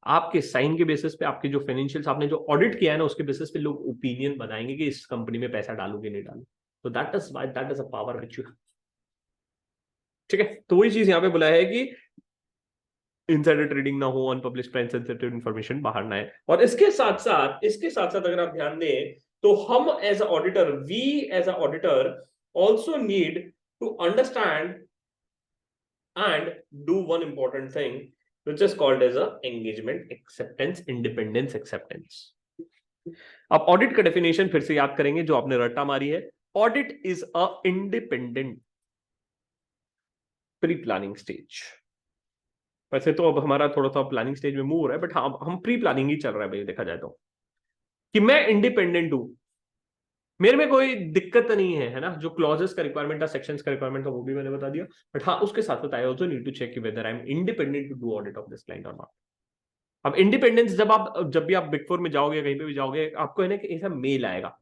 आपके साइन के बेसिस पे, आपके जो फाइनेंशियल्स आपने जो ऑडिट किया है ना, उसके बेसिस पे लोग ओपिनियन बनाएंगे कि इस कंपनी में पैसा डालू कि नहीं डालू। तो that is a power which you, ठीक है। तो वही चीज यहाँ पे बोला है कि इनसाइडर ट्रेडिंग ना हो, अनपब्लिश्ड प्राइस सेंसिटिव इंफॉर्मेशन बाहर ना आए। और इसके साथ साथ अगर आप ध्यान दें तो हम as a auditor, we as a auditor also need to understand and do one important thing which is called as a engagement acceptance, independence acceptance। अब ऑडिट का डेफिनेशन फिर से याद करेंगे जो आपने रट्टा मारी है। Audit is a independent pre planning stage. वैसे तो अब हमारा थोड़ा सा प्लानिंग स्टेज में मूव हो रहा है, बट हाँ हम प्री प्लानिंग ही चल रहा है भाई, देखा जाए तो, कि मैं इंडिपेंडेंट हूं, मेरे में कोई दिक्कत नहीं है ना। जो क्लॉजेस का रिक्वायरमेंट था, सेक्शंस का रिक्वायरमेंट था, वो भी मैंने बता दिया, बट हाँ उसके साथ साथ I also need to check whether I am independent to do audit of this client और नॉट। अब इंडिपेंडेंस, जब भी आप बिग फोर में जाओगे, कहीं पे भी जाओगे, आपको है ना कि ऐसा मेल आएगा।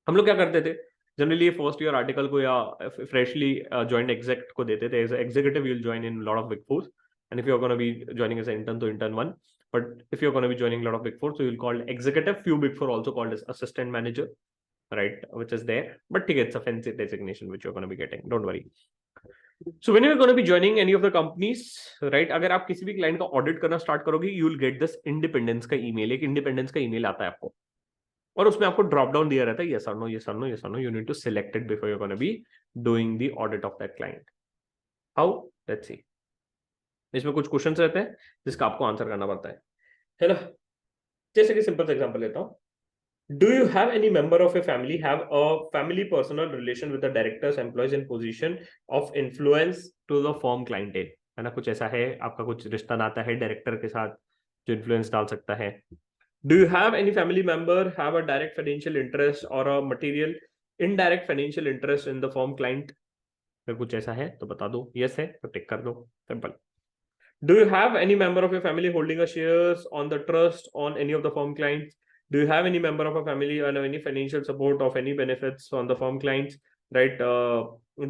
हम लोग क्या करते थे जनरली, फर्स्ट ईयर आर्टिकल को या फ्रेशली ज्वाइंट एग्जेक्ट को देते थे, as executive you will join in lot of big fours, and if you are gonna be joining as intern तो intern 1, but if you are gonna be joining lot of big four, so you'll called executive, few big four also called as assistant manager, right, which is there, but it's a fancy designation which you're going to be getting, don't worry. So when you're going to be joining any of the companies, right, अगर आप किसी भी client का audit करना start करोगे, you will get this independence का email, एक independence का ईमेल आता है आपको, और उसमें आपको ड्रॉप डाउन दिया रहता है, यस और नो, यस और नो, यस और no, you need to select it before you gonna be doing the audit of that client. How, let's see. इसमें कुछ क्वेश्चंस रहते हैं जिसका आपको आंसर करना पड़ता है ना. जैसे कि सिंपल एग्जांपल लेता हूं. Do you have any member of your family have a family personal relation with the directors, employees in position of influence to the firm clientele? है ना, कुछ ऐसा है, आपका कुछ रिश्ता नाता है डायरेक्टर के साथ जो इन्फ्लुएंस डाल सकता है. Do you have any family member have a direct financial interest or a material indirect financial interest in the firm client? अगर कुछ ऐसा है तो बता दो, यस है तो टिक कर दो, simple. Do you have any member of your family holding a shares on the trust on any of the firm clients? Do you have any member of a family or any financial support of any benefits on the firm clients, right?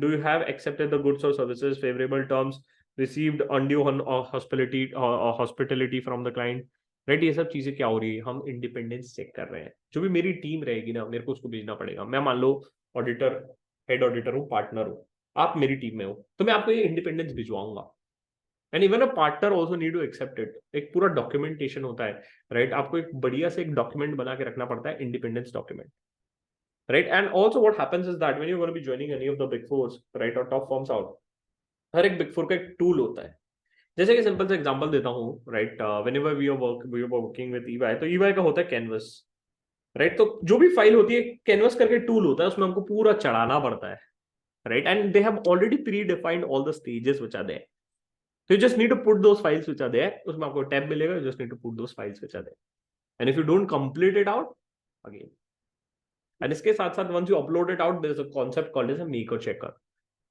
Do you have accepted the goods or services, favorable terms, received undue hospitality from the client, right? ये सब चीजें क्या हो रही है, हम independence check कर रहे हैं. जो भी मेरी टीम रहेगी ना, मेरे को उसको भेजना पड़ेगा. मैं मान लो ऑडिटर, हेड ऑडिटर हूँ, पार्टनर हूँ, आप मेरी टीम में हो, तो मैं आपको ये इंडिपेंडेंस भिजवाऊंगा. And even a partner also need to accept it. एक पूरा डॉक्यूमेंटेशन होता है, राइट? आपको एक बढ़िया से एक डॉक्यूमेंट बना के रखना पड़ता है, independence document, right? And also what happens is that when you gonna be joining any of the big force, right, और टॉप फर्म्स आउट, हर एक बिग फोर का एक टूल होता है. जैसे कि सिंपल से एग्जांपल देता हूँ, right, whenever we are working with EY, तो ईवाई का होता है कैनवस, राइट? तो जो भी फाइल होती है, कैनवस करके टूल होता है, उसमें हमको पूरा चढ़ाना पड़ता है, right? And they have already predefined all the stages which are there. So you just need to put those files which are there. उसमें आपको टैब मिलेगा. You just need to put those files which are there. And if you don't complete it out, again. And इसके साथ साथ once you upload it out, there is a concept called as a maker checker,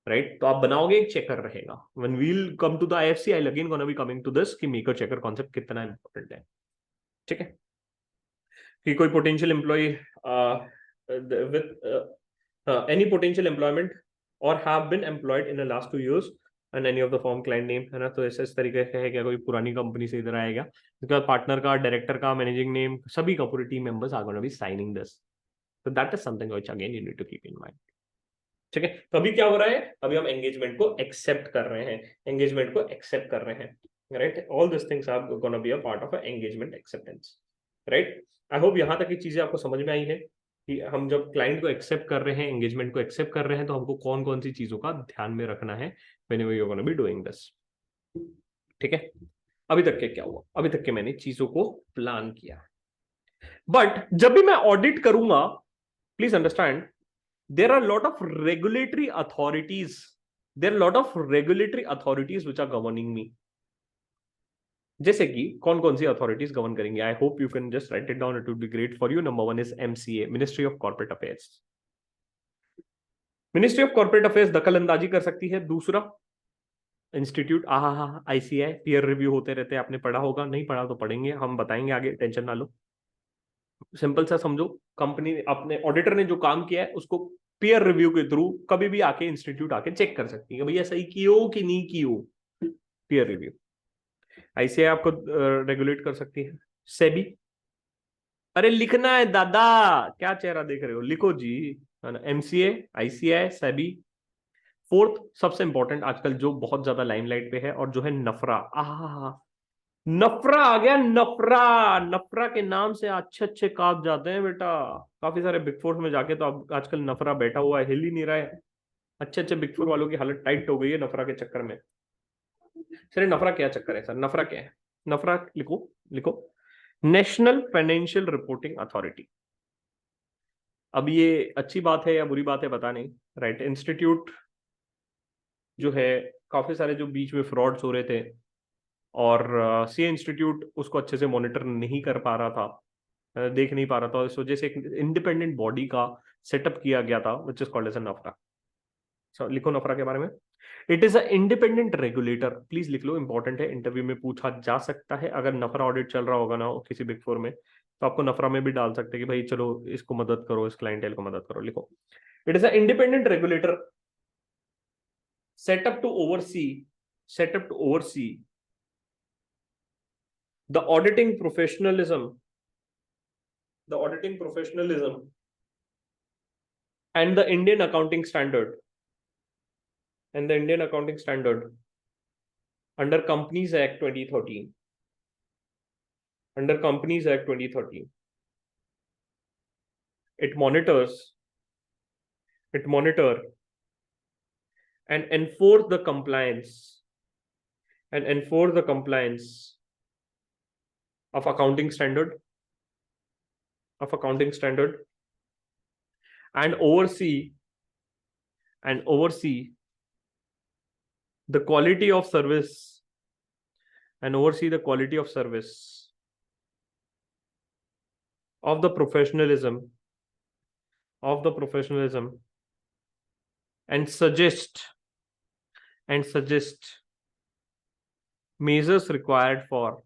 right? तो आप बनाओगे, एक checker रहेगा. When we'll come to the IFC, I'll again gonna be coming to this कि maker checker concept कितना important है. ठीक है? कि कोई potential employee with any potential employment or have been employed in the last 2 years and any of the firm client name, है ना? तो ऐसे इस तरीके से है, क्या कोई पुरानी कंपनी से इधर आएगा, उसके बाद पार्टनर का, डायरेक्टर का, मैनेजिंग नेम, सभी का, पूरी team members are gonna be signing this. तो that is something which again you need to keep in mind. ठीक है? तो अभी क्या हो रहा है, अभी हम एंगेजमेंट को एक्सेप्ट कर रहे हैं, एंगेजमेंट को एक्सेप्ट कर रहे हैं, right? All this things are gonna be a part of engagement acceptance, right? I hope यहां तक की चीजें आपको समझ में आई है कि हम जब क्लाइंट को एक्सेप्ट कर रहे हैं, एंगेजमेंट को एक्सेप्ट कर रहे हैं, तो हमको कौन कौन सी चीजों का ध्यान में रखना है whenever you are gonna be doing this. ठीक है? अभी तक के क्या हुआ, अभी तक के मैंने चीजों को प्लान किया. बट जब भी मैं ऑडिट करूंगा, please understand, there are lot of regulatory authorities, there are lot of regulatory authorities which are governing me. जैसे कि कौन कौन सी अथॉरिटीज गवर्न करेंगे? I hope you can just write it down, it would be great for you. Number 1 is MCA, Ministry of Corporate Affairs. Ministry of Corporate Affairs दखल अंदाजी कर सकती है. दूसरा इंस्टीट्यूट ICAI, पीयर रिव्यू होते रहते हैं, आपने पढ़ा होगा, नहीं पढ़ा तो पढ़ेंगे, हम बताएंगे आगे, टेंशन ना लो. सिंपल सा समझो, कंपनी अपने ऑडिटर ने जो काम किया है उसको पीयर रिव्यू के थ्रू कभी भी आके इंस्टीट्यूट आके चेक कर सकती है, भैया सही कियो कि नहीं कियो. Peer review. ICAI आपको रेगुलेट कर सकती है. सेबी, अरे लिखना है दादा, क्या चेहरा देख रहे हो, लिखो जी, है ना? MCA, ICAI, SEBI. फोर्थ सबसे इंपॉर्टेंट आजकल जो बहुत ज्यादा लाइमलाइट पे है और जो है नफरा. नफरा आ गया, नफरा. नफरा के नाम से अच्छे अच्छे काज जाते हैं बेटा. काफी सारे बिग फोर में जाके तो अब आजकल नफरा बैठा हुआ है, हिल ही नहीं रहा है. अच्छे अच्छे बिग फोर वालों की हालत टाइट हो गई है नफरा के चक्कर में. सर नफरा क्या चक्कर है सर, नफरा क्या है? नफरा लिखो, लिखो, नेशनल फाइनेंशियल रिपोर्टिंग अथॉरिटी. अब ये अच्छी बात है या बुरी बात है पता नहीं, राइट? इंस्टीट्यूट जो है, काफी सारे जो बीच में फ्रॉड्स हो रहे थे और CA इंस्टीट्यूट उसको अच्छे से मॉनिटर नहीं कर पा रहा था, देख नहीं पा रहा था, इस वजह से एक इंडिपेंडेंट बॉडी का सेटअप किया गया था विच इज कॉल्ड एज नफरा. लिखो नफरा के बारे में. It is a independent regulator. Please लिख लो, इंपॉर्टेंट है, इंटरव्यू में पूछा जा सकता है. अगर नफरा ऑडिट चल रहा होगा ना किसी बिग फोर में, तो आपको नफरा में भी डाल सकते हैं कि भाई चलो इसको मदद करो, इस क्लाइंटेल को मदद करो. लिखो, it is a independent regulator set up to oversee the auditing professionalism and the Indian accounting standard under Companies Act 2013, it monitors and enforce the compliance of accounting standard and oversee the quality of service of the professionalism and suggest measures required for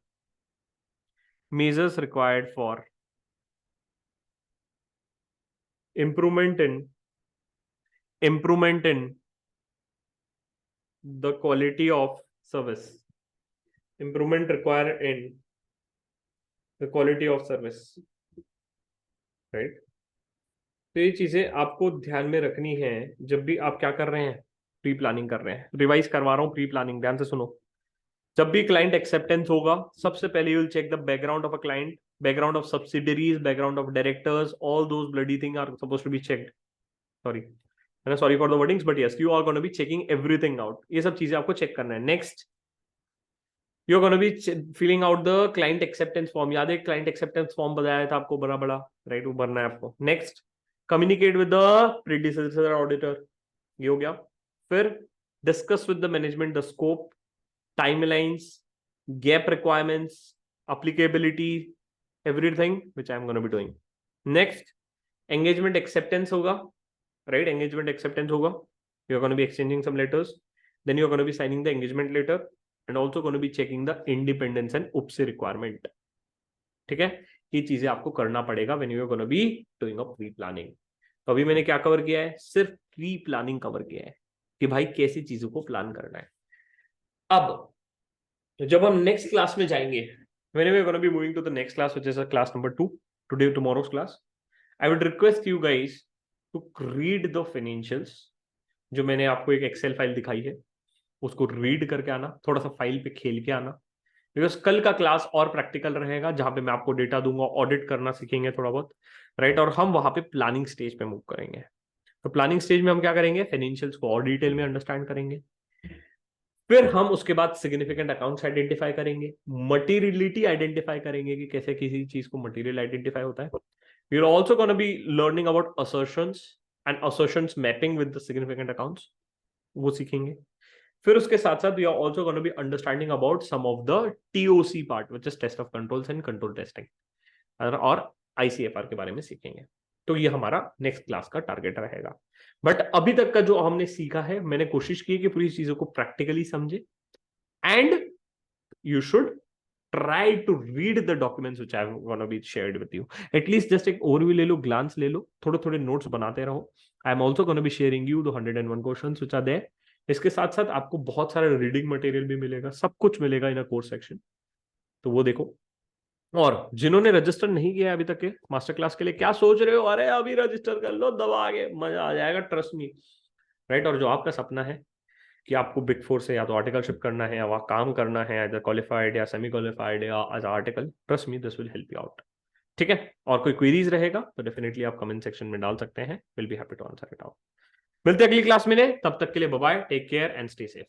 improvement in the quality of service, right. तो ये चीजें आपको ध्यान में रखनी है जब भी आप क्या कर रहे हैं, प्री प्लानिंग कर रहे हैं। रिवाइज करवा रहा हूँ प्री प्लानिंग, ध्यान से सुनो। जब भी क्लाइंट एक्सेप्टेंस होगा, सबसे पहले you will check the background of a client, background of subsidiaries, background of directors, all those bloody thing are supposed to be checked. Sorry for the wordings, but yes, you are gonna be checking everything out. ये सब चीजें आपको check करना है। Next, you are gonna be filling out the client acceptance form. याद है client acceptance form बताया था आपको, बड़ा बड़ा, राइट, वो भरना है आपको। Next, communicate with the predecessor auditor, ये हो गया। फिर discuss with the management the scope, timelines, gap requirements, applicability, everything which I am going to be doing. Next, engagement acceptance hoga, right? Engagement acceptance hoga. You are going to be exchanging some letters. Then you are going to be signing the engagement letter and also going to be checking the independence and UPSI requirement. ठीक है, ये चीजें आपको करना पड़ेगा when you are going to be doing a pre-planning. तो अभी मैंने क्या कवर किया है? सिर्फ प्री प्लानिंग कवर किया है कि भाई कैसी चीजों को प्लान करना है। अब जब हम नेक्स्ट क्लास में जाएंगे, when we are going to be moving to the next class, which is a class number 2, tomorrow's class, I would request you guys to read the financials। जो मैंने आपको एक एक्सेल फाइल दिखाई है, उसको read करके आना, थोड़ा सा फाइल पे खेल के आना, बिकॉज कल का क्लास और प्रैक्टिकल रहेगा, जहां पे मैं आपको डेटा दूंगा, ऑडिट करना सीखेंगे थोड़ा बहुत, राइट। और हम वहां पे प्लानिंग स्टेज पे मूव करेंगे। तो प्लानिंग स्टेज में हम क्या करेंगे? फाइनेंशियल्स को और डिटेल में अंडरस्टैंड करेंगे। फिर हम उसके बाद सिग्निफिकेंट अकाउंट्स आइडेंटिफाई करेंगे, मटीरियलिटी आइडेंटिफाई करेंगे कि कैसे किसी चीज को मटीरियल आइडेंटिफाई होता है। We are also gonna be learning about assertions and assertions mapping with the significant accounts, वो सीखेंगे। फिर उसके साथ साथ we are also gonna be understanding about some of the TOC part, which is test of controls and control testing, और ICFR के बारे में सीखेंगे। तो ये हमारा नेक्स्ट क्लास का टारगेट रहेगा। बट अभी तक का जो हमने सीखा है, मैंने कोशिश की है कि पूरी चीजों को प्रैक्टिकली समझे, and you should try to read the documents which I am gonna be shared with you. At least just एक ओवरव्यू ले लो, ग्लांस ले लो, थोड़े थोड़े नोट्स बनाते रहो। I am also gonna be sharing you the 101 questions which are there. इसके साथ साथ आपको बहुत सारा रीडिंग मटेरियल भी मिलेगा, सब कुछ मिलेगा इन अ कोर्स सेक्शन, तो वो देखो। और जिन्होंने रजिस्टर नहीं किया अभी तक के मास्टर क्लास के लिए, क्या सोच रहे हो? अरे अभी रजिस्टर कर लो, दबा आगे, मजा आ जाएगा, ट्रस्ट मी, राइट। और जो आपका सपना है कि आपको बिग फोर से या तो आर्टिकलशिप करना है या वहां काम करना है, एज क्वालिफाइड या सेमी क्वालिफाइड या as article, trust me, this will help you out. ठीक है, और कोई क्वेरीज रहेगा तो डेफिनेटली आप कमेंट सेक्शन में डाल सकते हैं, will be happy to answer it out. मिलते हैं अगली क्लास में, तब तक के लिए bye bye, take care and stay safe.